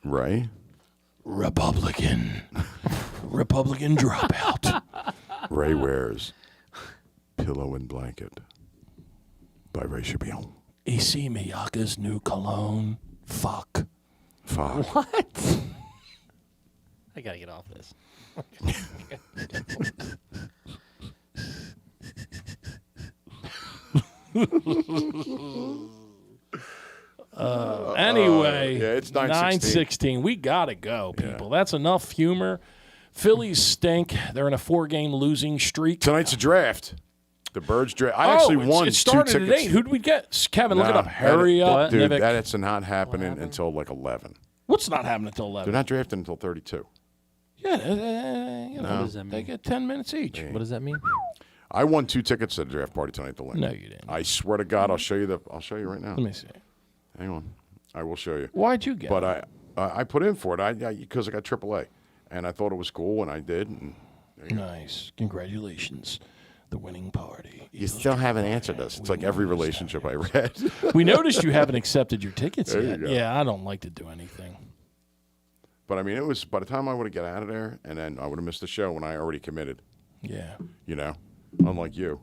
A: Ray?
B: Republican. Republican dropout.
A: Ray wears Pillow and Blanket by Ray Chapion.
B: AC Miyaka's new cologne. Fuck.
A: Fuck.
C: What? I gotta get off this.
B: Anyway,
A: yeah, it's
B: 9:16. We gotta go, people. That's enough humor. Phillies stink. They're in a 4-game losing streak.
A: Tonight's a draft. The Birds draft. I actually won
B: It started
A: 2
B: at
A: tickets.
B: 8. Who'd we get? Kevin, look it
A: Nah,
B: up. Hurry up,
A: Dude,
B: Nivik.
A: that's not happening until like 11.
B: What's not happening until 11?
A: They're not drafting until 32.
B: Yeah, you know,
C: What does that
B: they
C: mean?
B: get 10 minutes each.
C: What does that mean?
A: I won 2 tickets to the draft party tonight to Lynn.
B: No, you didn't.
A: I swear to God, I'll show you right now.
B: Let me see.
A: Hang on. I will show you.
B: Why'd you get
A: But
B: it?
A: I put in for it because I got AAA, and I thought it was cool, and I did. And
B: Nice. Congratulations. The winning party.
A: you still haven't answered us. It's like every relationship I read.
B: We noticed you haven't accepted your tickets
A: There you
B: yet.
A: go.
B: Yeah, I don't like to do anything.
A: But I mean, it was by the time I would have got out of there, and then I would have missed the show when I already committed.
B: Yeah.
A: You know, unlike you,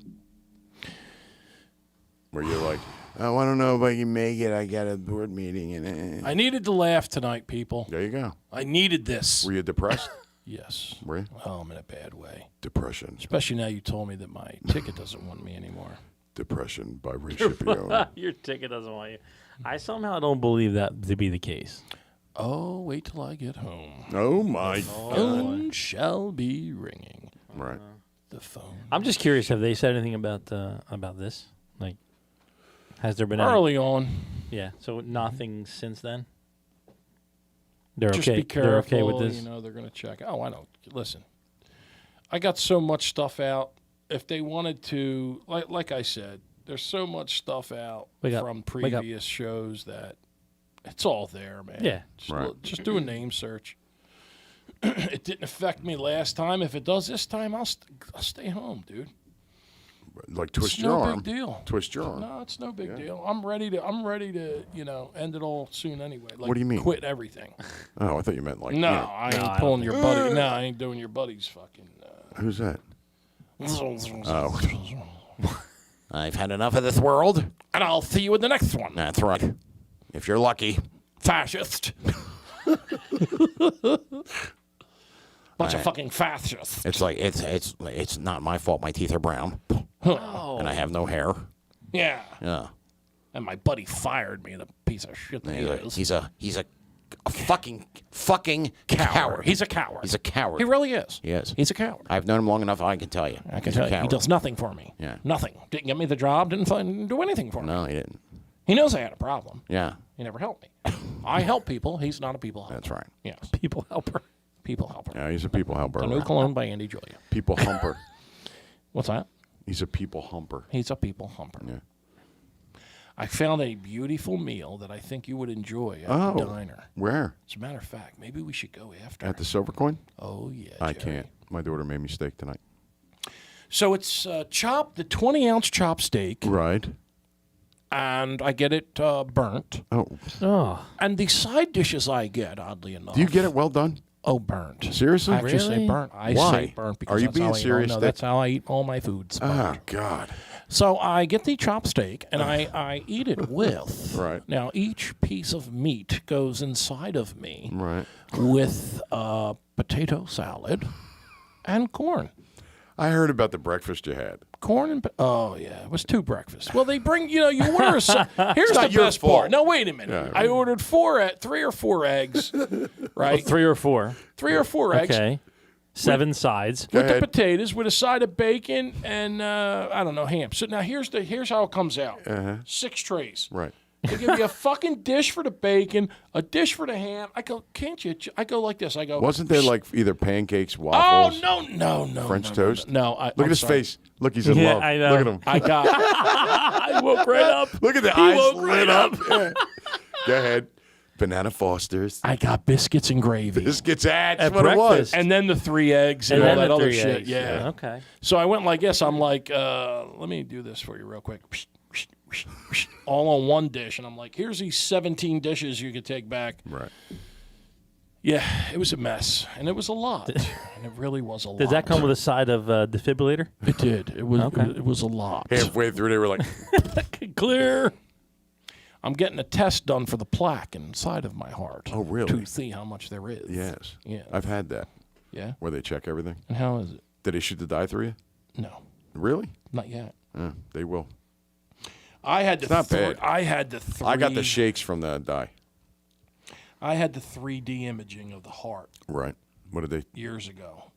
A: where you're like, oh, I don't know if I can make it. I got a board meeting, and
B: I needed to laugh tonight, people.
A: there you go.
B: I needed this.
A: Were you depressed?
B: Yes.
A: Were you?
B: Oh, I'm in a bad way.
A: Depression.
B: Especially now you told me that my ticket doesn't want me anymore.
A: Depression by Ray Chapion.
C: Your ticket doesn't want you. I somehow don't believe that to be the case.
B: Oh, wait till I get home.
A: Oh my
B: Phone shall be ringing.
A: Right.
B: The phone.
C: I'm just curious. Have they said anything about this? Like, has there been
B: Early on.
C: Yeah. So nothing since then. They're
B: Just
C: okay.
B: be careful.
C: They're okay with this.
B: You know, they're going to check. Oh, I know. Listen, I got so much stuff out. If they wanted to, like I said, there's so much stuff out
C: Wake up.
B: from
C: Wake up.
B: previous shows that it's all there, man.
C: Yeah.
B: Just,
A: Right.
B: just do a name search. It didn't affect me last time. If it does this time, I'll stay home, dude.
A: Like twist
B: It's
A: your
B: no
A: arm.
B: big deal.
A: Twist your arm.
B: No, it's no big deal. I'm ready to end it all soon anyway. Like,
A: What do you mean?
B: Quit everything.
A: Oh, I thought you meant like.
B: No,
A: you know,
B: I ain't
C: I don't
B: pulling your buddy. No, I ain't doing your buddy's fucking.
A: who's that?
B: Oh.
E: I've had enough of this world.
B: And I'll see you in the next one.
E: That's right. If you're lucky.
B: Fascist. Bunch of fucking fascists.
E: It's like it's not my fault. My teeth are brown, and I have no hair.
B: Yeah.
E: Yeah.
B: And my buddy fired me, the piece of shit that he is.
E: He's a a fucking coward.
B: He's a coward.
E: He's a coward.
B: He really is.
E: He is.
B: He's a coward.
E: I've known him long enough. I can tell you.
B: I can
E: He's
B: tell
E: a
B: you. He
E: coward.
B: does nothing for me.
E: Yeah.
B: Nothing. Didn't get me the job. Didn't do anything for me.
E: No, he didn't.
B: He knows I had a problem.
E: Yeah,
B: He never helped me. I help people. He's not a people helper.
E: that's right.
B: Yes.
C: People helper.
B: People helper.
A: Yeah, he's a people helper.
B: The New Cologne by Andy Julia.
A: People humper.
B: What's that?
A: He's a people humper.
B: He's a people humper.
A: Yeah.
B: I found a beautiful meal that I think you would enjoy at
A: Oh.
B: the diner.
A: Where?
B: As a matter of fact, maybe we should go after.
A: At the Silver Coin?
B: Oh, yeah.
A: I
B: Jerry.
A: can't. My daughter made me steak tonight.
B: So it's the 20-ounce chop steak,
A: Right.
B: and I get it burnt.
A: Oh.
C: Oh,
B: And the side dishes I get, oddly enough.
A: Do you get it well done?
B: Oh, burnt.
A: Seriously?
B: I actually say
C: Really?
B: burnt. I
A: Why?
B: say burnt because
A: Are you
B: that's
A: being
B: how I eat.
A: serious?
B: No,
A: That-
B: that's how I eat all my foods.
A: Oh, God.
B: So I get the chop steak and I eat it with.
A: Right.
B: Now each piece of meat goes inside of me
A: Right.
B: with potato salad and corn.
A: I heard about the breakfast you had.
B: Corn and oh yeah, it was 2 breakfasts. Well, they bring you order. Here's
A: not
B: the
A: your
B: best
A: fault.
B: part. No, wait a minute.
A: Yeah.
B: I ordered 3 or 4 eggs, right?
C: 3 or 4.
B: 3 or 4 eggs.
C: Okay. 7 sides.
B: With the
A: ahead.
B: potatoes, with a side of bacon and I don't know, ham. So now here's how it comes out. 6 trays.
A: Right.
B: They give you a fucking dish for the bacon, a dish for the ham. I go, can't you? I go like this. I go.
A: Wasn't there like either pancakes,
B: Oh
A: waffles,
B: no!
A: French
B: no,
A: toast?
B: No,
A: Look at his face. Look, he's in
C: Yeah,
A: love.
C: I know.
A: Look at him.
B: I got. I woke right up.
A: Look at the
B: He
A: eyes
B: woke
A: lit
B: right
A: up. Yeah. Go ahead. Banana Fosters.
B: I got biscuits and gravy,
A: This gets that's
C: At
A: what it was.
C: breakfast.
B: and then the 3 eggs and,
C: And
B: all
C: then
B: that
C: the
B: other
C: 3
B: shit.
C: eggs.
B: Yeah.
C: Okay.
B: So I went like this. I'm like, let me do this for you real quick. All on one dish, and I'm like, here's these 17 dishes you could take back.
A: Right.
B: Yeah, it was a mess, and it was a lot, and it really was a lot.
C: Did that come with a side of defibrillator?
B: It did. It was.
C: Okay.
B: It was a lot.
A: Halfway through, they were like,
B: Clear. I'm getting a test done for the plaque inside of my heart.
A: Oh, really?
B: To see how much there is.
A: yes.
B: Yeah.
A: I've had that.
B: Yeah.
A: Where they check everything.
B: And how is it?
A: Did they shoot the dye through you?
B: No,
A: Really?
B: not yet.
A: Yeah, they will.
B: I had the.
A: not bad.
B: I had the 3.
A: I got the shakes from the dye.
B: I had the 3D imaging of the heart
A: Right. What did they?
B: years ago,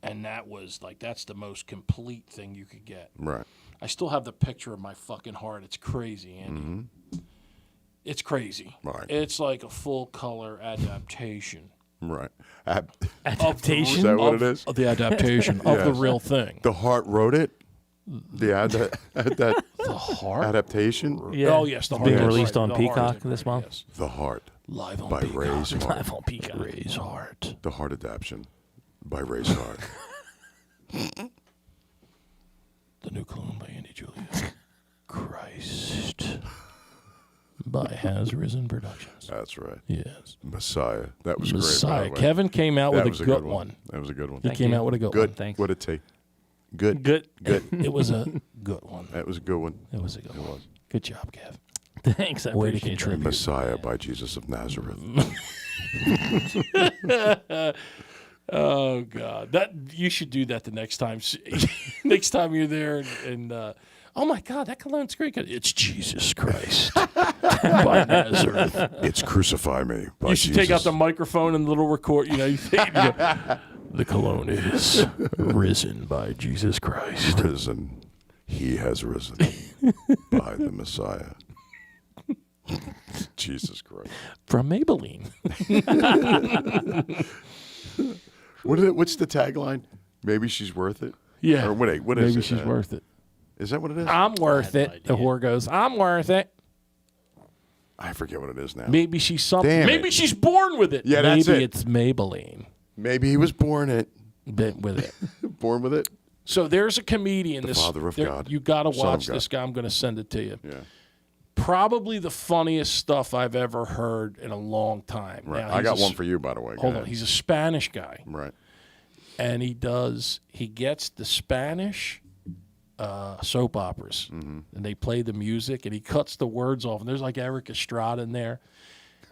B: and that was like that's the most complete thing you could get.
A: Right.
B: I still have the picture of my fucking heart. It's crazy, Andy. It's crazy.
A: Right.
B: It's like a full color adaptation.
A: Right.
C: Adaptation?
A: Is that what it is?
B: Of the adaptation of the
A: Yes.
B: real thing.
A: The heart wrote it. The
B: The heart.
A: adaptation.
C: Yeah.
B: Oh yes, the heart.
C: Being
B: That's
C: released
B: right.
C: on
B: The heart is
C: Peacock
B: incredible,
C: this month?
B: yes.
A: The heart
B: Live on
A: by
B: Peacock.
A: Ray's Heart.
C: Live on Peacock.
B: Ray's heart.
A: The heart adaptation by Ray's Heart.
B: The New Cologne by Andy Julia. Christ. By Has Risen Productions.
A: That's right.
B: Yes.
A: Messiah. That was
B: Messiah.
A: great. By the way.
B: Kevin came out
A: That
B: with
A: was
B: a
A: a
B: good
A: good
B: one.
A: That was a good one.
B: He
C: Thank
B: came
C: you.
B: out with a good
A: Good.
B: one.
C: Thanks.
A: What a take. Good.
C: Good.
A: Good.
B: It was a good one.
A: That was a good one.
B: It was a good one. Good job, Kev.
C: Thanks. I
B: Way to
C: appreciate
B: contribute.
A: Messiah by Jesus of Nazareth.
B: Oh God, that you should do that the next time. Next time you're there, and oh my God, that cologne's great. It's Jesus Christ by Nazareth.
A: It's crucify me by
B: You should
A: Jesus.
B: take out the microphone and the little record. You know, you go, the cologne is risen by Jesus Christ.
A: Risen. He has risen by the Messiah. Jesus Christ.
B: From Maybelline.
A: What's the tagline? Maybe she's worth it?
B: Yeah.
A: Or what is
B: Maybe
A: it?
B: she's worth it.
A: Is that what it is?
B: I'm worth it. The whore goes, I'm worth it.
A: I forget what it is now.
B: Maybe she's something.
A: Damn
B: Maybe
A: it.
B: she's born with it.
A: Yeah,
B: Maybe
A: that's it.
B: it's Maybelline
A: Maybe he was born
B: with it.
A: born with it.
B: So there's a comedian.
A: The Father of God.
B: You got to
A: Son of
B: watch
A: God.
B: this guy. I'm going to send it to you.
A: Yeah.
B: Probably the funniest stuff I've ever heard in a long time.
A: Right.
B: Now,
A: I
B: he's
A: got
B: a
A: one
B: s-
A: for you, by the way. Go
B: Hold on.
A: ahead.
B: He's a Spanish guy.
A: Right.
B: And he gets the Spanish soap operas, and they play the music, and he cuts the words off, and there's like Eric Estrada in there,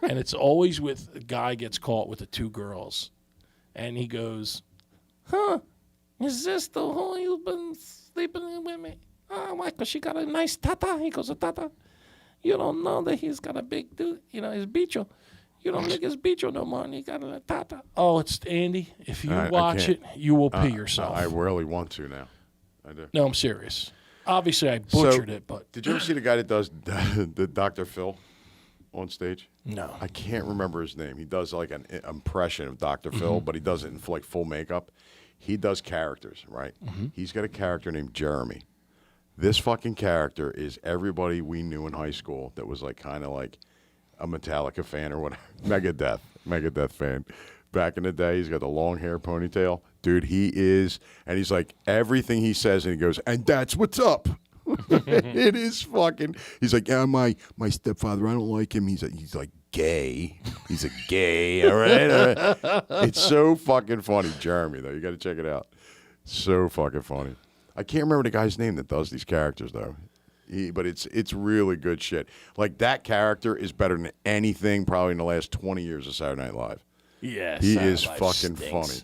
B: and it's always with a guy gets caught with the 2 girls, and he goes, "Huh? Is this the whole you've been sleeping with me? Oh, why? 'Cause she got a nice tata." He goes, "A tata? You don't know that he's got a big dude, his bicho." You don't niggas beat you no money. Got a tata. Oh, it's Andy. If you
A: I
B: watch it,
A: can't.
B: you will pee yourself.
A: I really want to now. I do.
B: No, I'm serious. Obviously, I butchered it, but
A: Did you ever see the guy that does the Dr. Phil on stage?
B: no.
A: I can't remember his name. He does like an impression of Dr. Phil, but he does it in like full makeup. He does characters, right? He's got a character named Jeremy. This fucking character is everybody we knew in high school that was like kind of like a Metallica fan or whatever. Megadeth fan. Back in the day, he's got the long hair ponytail. Dude, he is, and he's like, everything he says, and he goes, and that's what's up. It is fucking, he's like, yeah, my stepfather, I don't like him. He's like gay. He's a gay, all right? It's so fucking funny. Jeremy, though, you got to check it out. So fucking funny. I can't remember the guy's name that does these characters, though. But it's really good shit. Like, that character is better than anything probably in the last 20 years of Saturday Night Live.
B: Yeah,
A: He
B: Saturday
A: is
B: Night
A: fucking
B: stinks.
A: funny.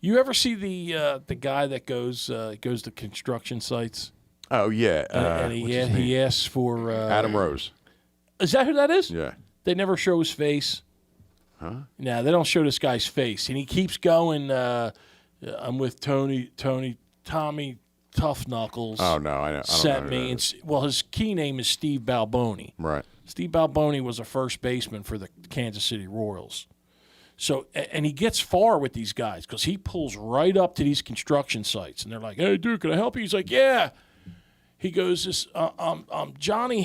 B: You ever see the guy that goes to construction sites
A: Oh, yeah.
B: and
A: what's his name?
B: he asks for
A: Adam Rose.
B: Is that who that is?
A: Yeah.
B: They never show his face.
A: Huh?
B: No, they don't show this guy's face, and he keeps going. I'm with Tommy Tough Knuckles.
A: Oh, no. I don't
B: Sent
A: know who
B: me.
A: that
B: And,
A: is.
B: well, his key name is Steve Balboni.
A: Right.
B: Steve Balboni was a first baseman for the Kansas City Royals. So, and he gets far with these guys because he pulls right up to these construction sites, and they're like, "Hey, dude, can I help you?" He's like, "Yeah." He goes, "This, Johnny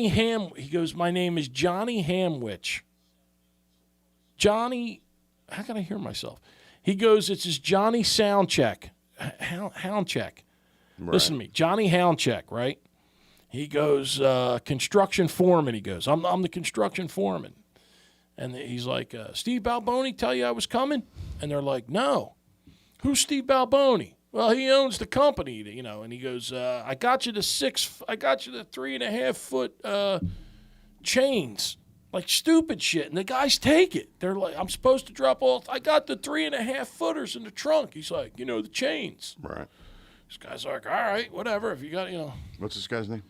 B: Ham." He goes, "My name is Johnny Hamwich." Johnny, how can I hear myself? He goes, "It's his Johnny Soundcheck, Houndcheck." Listen to me, Johnny Houndcheck, right? He goes, construction foreman. He goes, I'm the construction foreman. And he's like, Steve Balboni tell you I was coming? And they're like, no. Who's Steve Balboni? Well, he owns the company, you know. And he goes, I got you the 3.5 foot chains, like stupid shit. And the guys take it. They're like, I'm supposed to drop all. I got the 3.5 footers in the trunk. He's like, the chains.
A: Right.
B: This guy's like, all right, whatever. If you got,
A: What's this guy's name?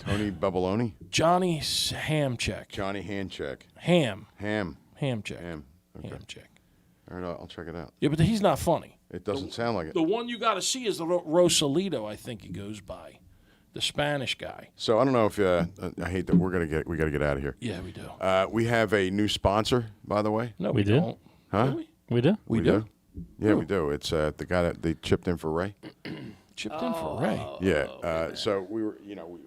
A: Tony Babaloni?
B: Johnny Hamcheck.
A: Johnny Handcheck.
B: Hamcheck.
A: Ham. Okay.
B: Hamcheck.
A: All right, I'll check it out.
B: Yeah, but he's not funny.
A: It doesn't sound like it.
B: The one you got to see is the Rosalito, I think he goes by. The Spanish guy.
A: So I don't know if I hate that we got to get out of here.
B: Yeah, we do.
A: We have a new sponsor, by the way.
B: No,
C: We do?
B: don't.
A: Huh?
B: Do we?
C: We do?
B: We do?
A: Yeah, we do. It's the guy that they chipped in for Ray.
B: Chipped in for Ray.
A: Yeah. So we were,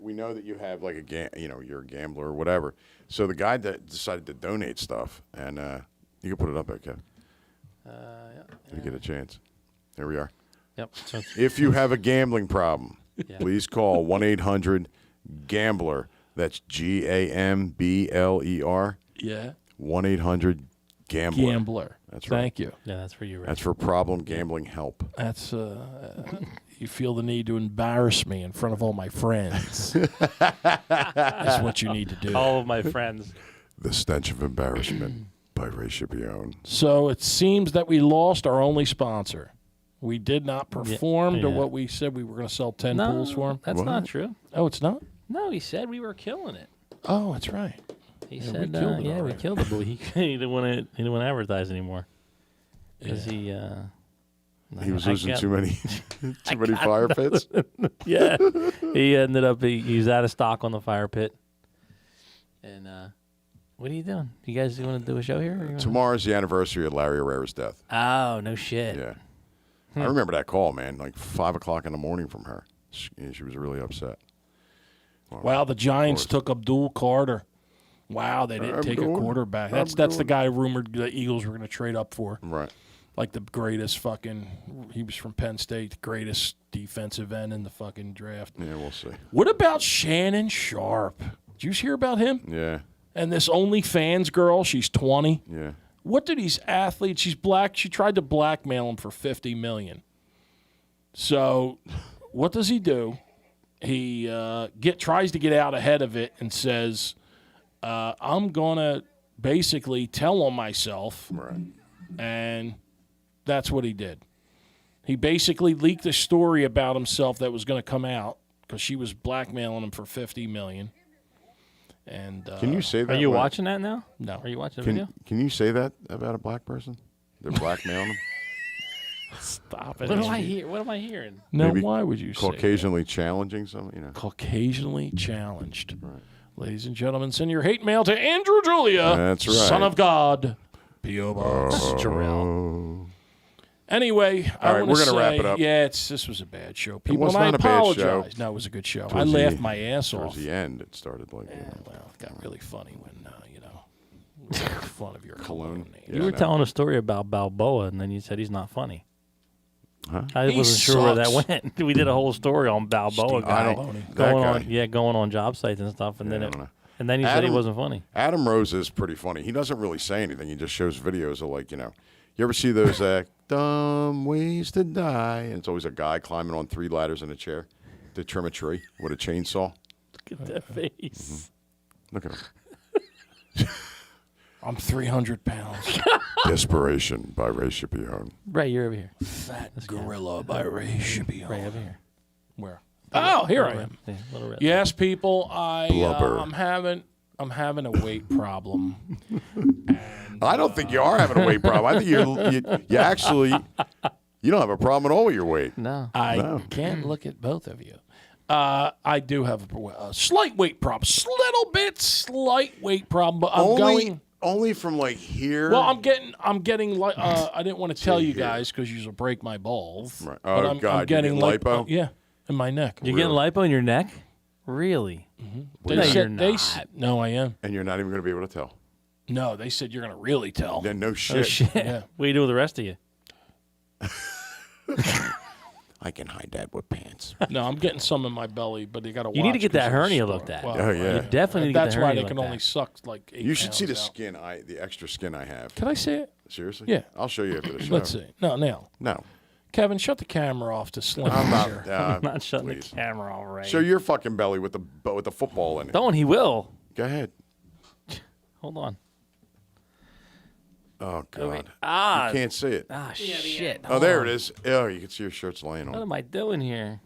A: we know that you have like you're a gambler or whatever. So the guy that decided to donate stuff, and you can put it up there, Kevin. If you get a chance. There we are.
C: Yep. So
A: If you have a gambling problem,
C: Yeah.
A: please call 1-800-GAMBLER. That's GAMBLER.
B: Yeah.
A: 1-800-GAMBLER.
B: Gambler.
A: That's right.
B: Thank you.
C: yeah, that's for you, right?
A: That's for problem gambling help.
B: That's you feel the need to embarrass me in front of all my friends. That's what you need to do.
C: All of my friends.
A: The Stench of Embarrassment by Ray Schipione.
B: So it seems that we lost our only sponsor. We did not perform to
C: yeah.
B: what we said we were going to sell 10
C: No,
B: pools for him.
C: that's
A: What?
C: not true.
B: Oh, it's not?
C: No, he said we were killing it.
B: Oh, that's right.
C: He
B: we
C: said,
B: killed it
C: we
B: already.
C: killed it, but he didn't want to advertise anymore because
A: He was
C: I
A: losing
C: got-
A: too many fire pits.
C: Yeah, he ended up he was out of stock on the fire pit. And what are you doing? You guys want to do a show here? Or you wanna-
A: Tomorrow's the anniversary of Larry Herrera's death.
C: Oh no shit!
A: Yeah. I remember that call, man, like 5 o'clock in the morning from her. She was really upset.
B: Wow, the Giants
A: course.
B: took Abdul Carter. Wow, they didn't take a quarterback. That's the guy rumored the Eagles were going to trade up for.
A: Right.
B: Like the greatest he was from Penn State, the greatest defensive end in the fucking draft.
A: Yeah, we'll see.
B: What about Shannon Sharp? Did you hear about him?
A: Yeah.
B: And this OnlyFans girl, she's 20.
A: Yeah.
B: What do these athletes? She's black. She tried to blackmail him for $50 million. So, what does he do? He tries to get out ahead of it and says, "I'm gonna basically tell on myself,"
A: Right.
B: and that's what he did. He basically leaked a story about himself that was going to come out because she was blackmailing him for $50 million. And
A: Can you say that?
C: Are you
A: when-
C: watching that now?
B: No.
C: Are you watching the video?
A: Can you say that about a black person? They're blackmailing them.
B: Stop it.
C: What am I hear? What am I hearing?
B: No,
A: Maybe
B: why would you say that?
A: Caucasianly challenging some, you know.
B: Caucasianly challenged. Ladies and gentlemen, send your hate mail to Andrew Julia.
A: That's right.
B: Son of God. P.O. Box. Jarrell. Anyway,
A: All right,
B: I
A: we're
B: want to
A: gonna wrap
B: say,
A: it up.
B: yeah, this was a bad show. People,
A: was
B: and I
A: not a bad show.
B: apologize. No, it was a good show. I
A: Towards
B: laughed
A: the-
B: my ass
A: Towards
B: off.
A: the end, it started like, you know,
B: Well, it got really funny when, we made fun of your
A: Cologne.
B: name.
A: Yeah,
C: You were
A: no.
C: telling a story about Balboa, and then you said he's not funny.
A: Huh?
C: I
B: He
C: wasn't sure where that
B: sucks.
C: went. We did a whole story on Balboa
A: I
C: guy
A: don't. That
C: going
A: guy.
C: on, going on job sites and stuff, and
A: Yeah, I
C: then
A: don't know.
C: and then he said he
A: Adam-
C: wasn't funny.
A: Adam Rose is pretty funny. He doesn't really say anything. He just shows videos of like, you know, you ever see those dumb ways to die? And it's always a guy climbing on 3 ladders in a chair to trim a tree with a chainsaw.
C: Look at that face.
A: Look at him.
B: I'm 300 pounds.
A: Desperation by Ray Schipione.
C: Ray, you're over here.
B: Fat Gorilla by Ray Schipione.
C: Ray, over here.
B: Where? Oh, here I am.
C: Yeah, little red.
B: Yes, people,
A: Blubber.
B: I'm having a weight problem.
A: I don't think you are having a weight problem. I think you actually you don't have a problem at all with your weight.
C: No.
B: I can't look at both of you. I do have a slight weight problem, little bit slight weight problem, but I'm going.
A: Only from like here.
B: Well, I'm getting like I didn't want to tell you
A: here.
B: guys because you'll break my balls.
A: Right.
B: But
A: Oh,
B: I'm
A: God, you're
B: getting
A: getting lipo?
B: yeah, in my neck.
C: You're getting lipo in your neck? Really?
B: They
C: No,
B: said-
C: you're
B: they
C: not.
B: s- no, I am.
A: and you're not even going to be able to tell.
B: No, they said you're gonna really tell.
A: Then no
C: Oh,
A: shit.
C: shit.
B: Yeah.
C: What do you do with the rest of you?
A: I can hide that with pants.
B: No, I'm getting some in my belly, but they got to.
C: You need to get that hernia looked at.
A: Oh, yeah.
C: You definitely need to get
B: That's
C: the
B: why
C: hernia
B: they can
C: looked
B: only
C: at.
B: suck like 8
A: You should see the
B: pounds out.
A: skin, the extra skin I have.
B: Can I see it?
A: Seriously?
B: Yeah.
A: I'll show you after the show.
B: Let's see. No, now,
A: No.
B: Kevin, shut the camera off to Slim.
A: I'm
B: here.
A: not.
C: I'm not shutting
A: please.
C: the camera off, Ray.
A: Show your fucking belly with the football in it.
C: Don't, he will.
A: Go ahead.
C: Hold on.
A: Oh God.
C: Ah,
A: You can't see it.
C: shit.
A: Oh, there it is. Oh, you can see your shirt's laying
C: What
A: on.
C: am I doing here?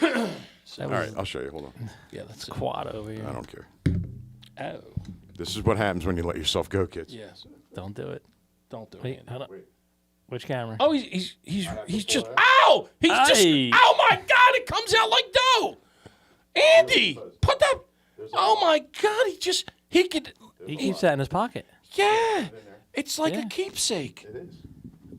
A: All right, I'll show you. Hold on.
B: Yeah, that's it.
C: Quad over here.
A: I don't care.
B: Oh,
A: This is what happens when you let yourself go, kids.
B: yes.
C: Don't do it.
B: Don't do it.
C: Wait,
B: Andy.
C: hold on. Which camera?
B: Oh, he's just. Ow! He's just.
C: Hey.
B: Oh my God! It comes out like dough. Andy, put the. Oh my God! He could.
C: He keeps that in his pocket.
B: Yeah. It's like
C: Yeah.
B: a keepsake. It is.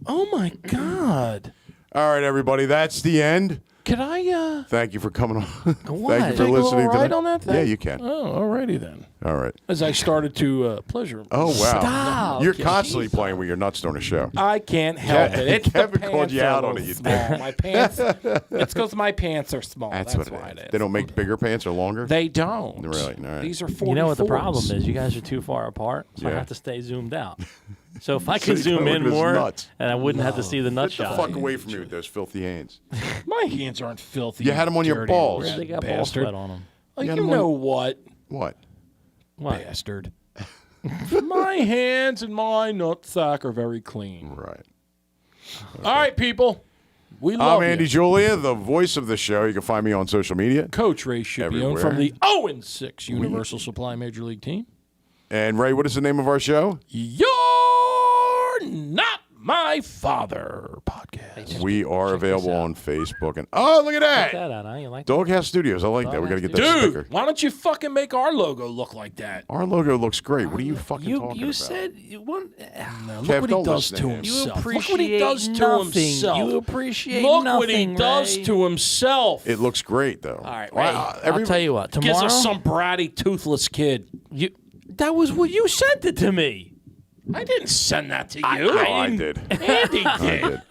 B: Oh my God.
A: All right, everybody. That's the end.
B: Could I
A: Thank you for coming on. Thank you
C: What?
A: for
B: take a little
A: listening to
B: ride
A: that.
B: on that thing?
A: Yeah, you can.
B: Oh, alrighty then.
A: All right.
B: As I started to pleasure.
A: Oh wow.
C: Stop.
A: You're constantly playing with your nuts during the show.
B: I can't help it. It's
A: Kevin
B: the
A: called
B: pants
A: you
B: are
A: out
B: a
A: on
B: little
A: it, you
B: small. My pants. It's because my pants are small. That's
A: what
B: why
A: it is.
B: it is.
A: They don't make bigger pants or longer.
B: They don't.
A: Really? All right.
B: These are 44s.
C: You know what the problem is? You guys are too far apart, so I
A: Yeah.
C: have to stay zoomed out. So if I
A: So
C: could
A: you
C: zoom
A: gotta
C: in
A: look at his
C: more,
A: nuts.
C: and I wouldn't have to see the nut
A: Get the
C: shot.
A: fuck away from me with those filthy hands.
B: My hands aren't filthy.
A: You had 'em on your
B: dirty
A: balls.
B: rat
C: They got ball
B: bastard.
C: sweat on them.
B: Like,
A: You
B: you
A: had 'em on-
B: know what,
A: What?
C: What?
B: bastard? My hands and my nutsack are very clean.
A: Right.
B: All right, people. We love
A: I'm Andy
B: you.
A: Julia, the voice of the show. You can find me on social media.
B: Coach Ray Schipione
A: Everywhere.
B: from the 0-6 Universal Supply Major League team.
A: And Ray, what is the name of our show?
B: You're not my father podcast.
A: We are
C: check
A: available
C: this out.
A: on Facebook. And oh, look at
C: Check
A: that.
C: that out. Huh? You like that?
A: Doghouse Studios. I like that. We got to get that
B: Dude,
A: sticker.
B: why don't you fucking make our logo look like that?
A: Our logo looks great. What are you fucking
C: You
A: talking
C: you
A: about?
C: said you want.
B: Now,
A: Kev,
B: look what he
A: don't
B: does
A: listen
B: to
A: to him.
C: You
B: himself.
C: appreciate
B: Look what he does to
C: nothing.
B: himself.
C: You appreciate
B: Look
C: nothing,
B: what he does
C: Ray.
B: to himself.
A: It looks great, though.
C: All right,
A: Wow,
C: Ray. I'll tell you what.
B: Gives
C: Tomorrow,
B: us some bratty, toothless kid.
C: that was what you sent it to me.
B: I didn't send that to you.
A: Oh, I did.
B: Andy
A: I
B: did.
A: did.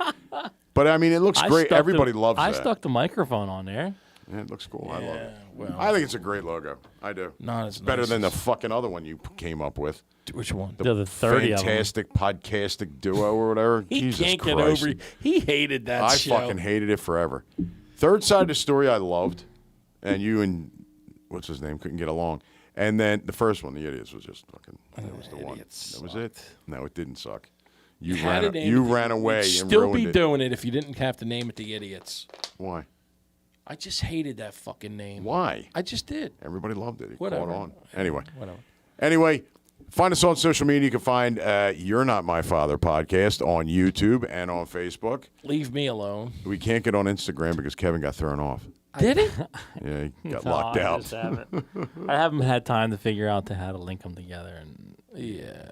A: But I mean, it looks
C: I
A: great.
C: stuck the-
A: Everybody loves
C: I
A: that.
C: stuck the microphone on there.
A: Yeah, it looks cool. I love it.
B: Well,
A: I think it's a great logo. I do.
B: not as
A: Better
B: nice
A: than the
B: as-
A: fucking other one you came up with.
B: Which one?
C: The 30 of them.
A: Fantastic podcastic duo or whatever.
B: He
A: Jesus
B: can't
A: Christ.
B: get over. He hated that
A: I
B: show.
A: fucking hated it forever. Third side of the story I loved, and you and what's his name couldn't get along. And then the first one, the idiots, was just fucking. That was the one.
B: Idiots
A: That was it. No, it didn't suck. You
B: Had it,
A: you
B: Andy.
A: ran away
B: You'd
A: and
B: still
A: ruined
B: be
A: it.
B: doing it if you didn't have to name it the idiots.
A: Why?
B: I just hated that fucking name.
A: Why?
B: I just did.
A: Everybody loved it. It
B: Whatever.
A: caught on. Anyway.
B: Whatever.
A: Anyway, find us on social media. You can find You're Not My Father podcast on YouTube and on Facebook.
B: Leave me alone.
A: We can't get on Instagram because Kevin got thrown off.
B: Did he?
A: Yeah, he got
C: No,
A: locked
C: I
A: out.
C: just I haven't had time to figure out how to link them together, and
B: Yeah.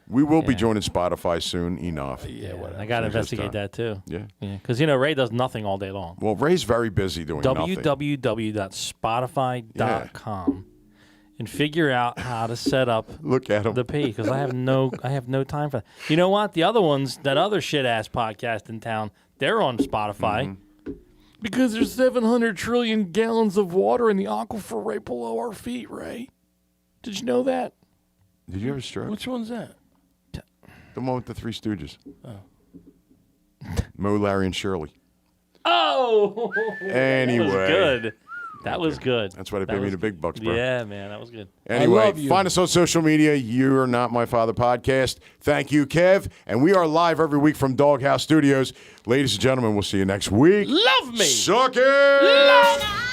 A: We will be joining Spotify soon. Enough.
B: Yeah, whatever.
C: I got to
A: So just,
C: investigate that too.
A: Yeah.
C: Because Ray does nothing all day long.
A: Well, Ray's very busy doing nothing.
C: www.spotify.com and figure out how to set up
A: Look at him.
C: the page because I have no time for that. You know what? The other ones, that other shit ass podcast in town, they're on Spotify.
B: Because there's 700 trillion gallons of water in the aquifer right below our feet, Ray. Did you know that?
A: Did you have a stroke?
B: Which one's that?
A: The one with the Three Stooges. Oh. Mo, Larry, and Shirley.
C: Oh,
A: Anyway.
C: that was good. That was good.
A: That's why they
C: That
A: pay me
C: was-
A: the big bucks, bro.
C: Yeah, man, that was good.
A: Anyway,
B: love you.
A: find us on social media. You're Not My Father podcast. Thank you, Kev. And we are live every week from Doghouse Studios. Ladies and gentlemen, we'll see you next week.
B: Love me.
A: Suck it!
B: Love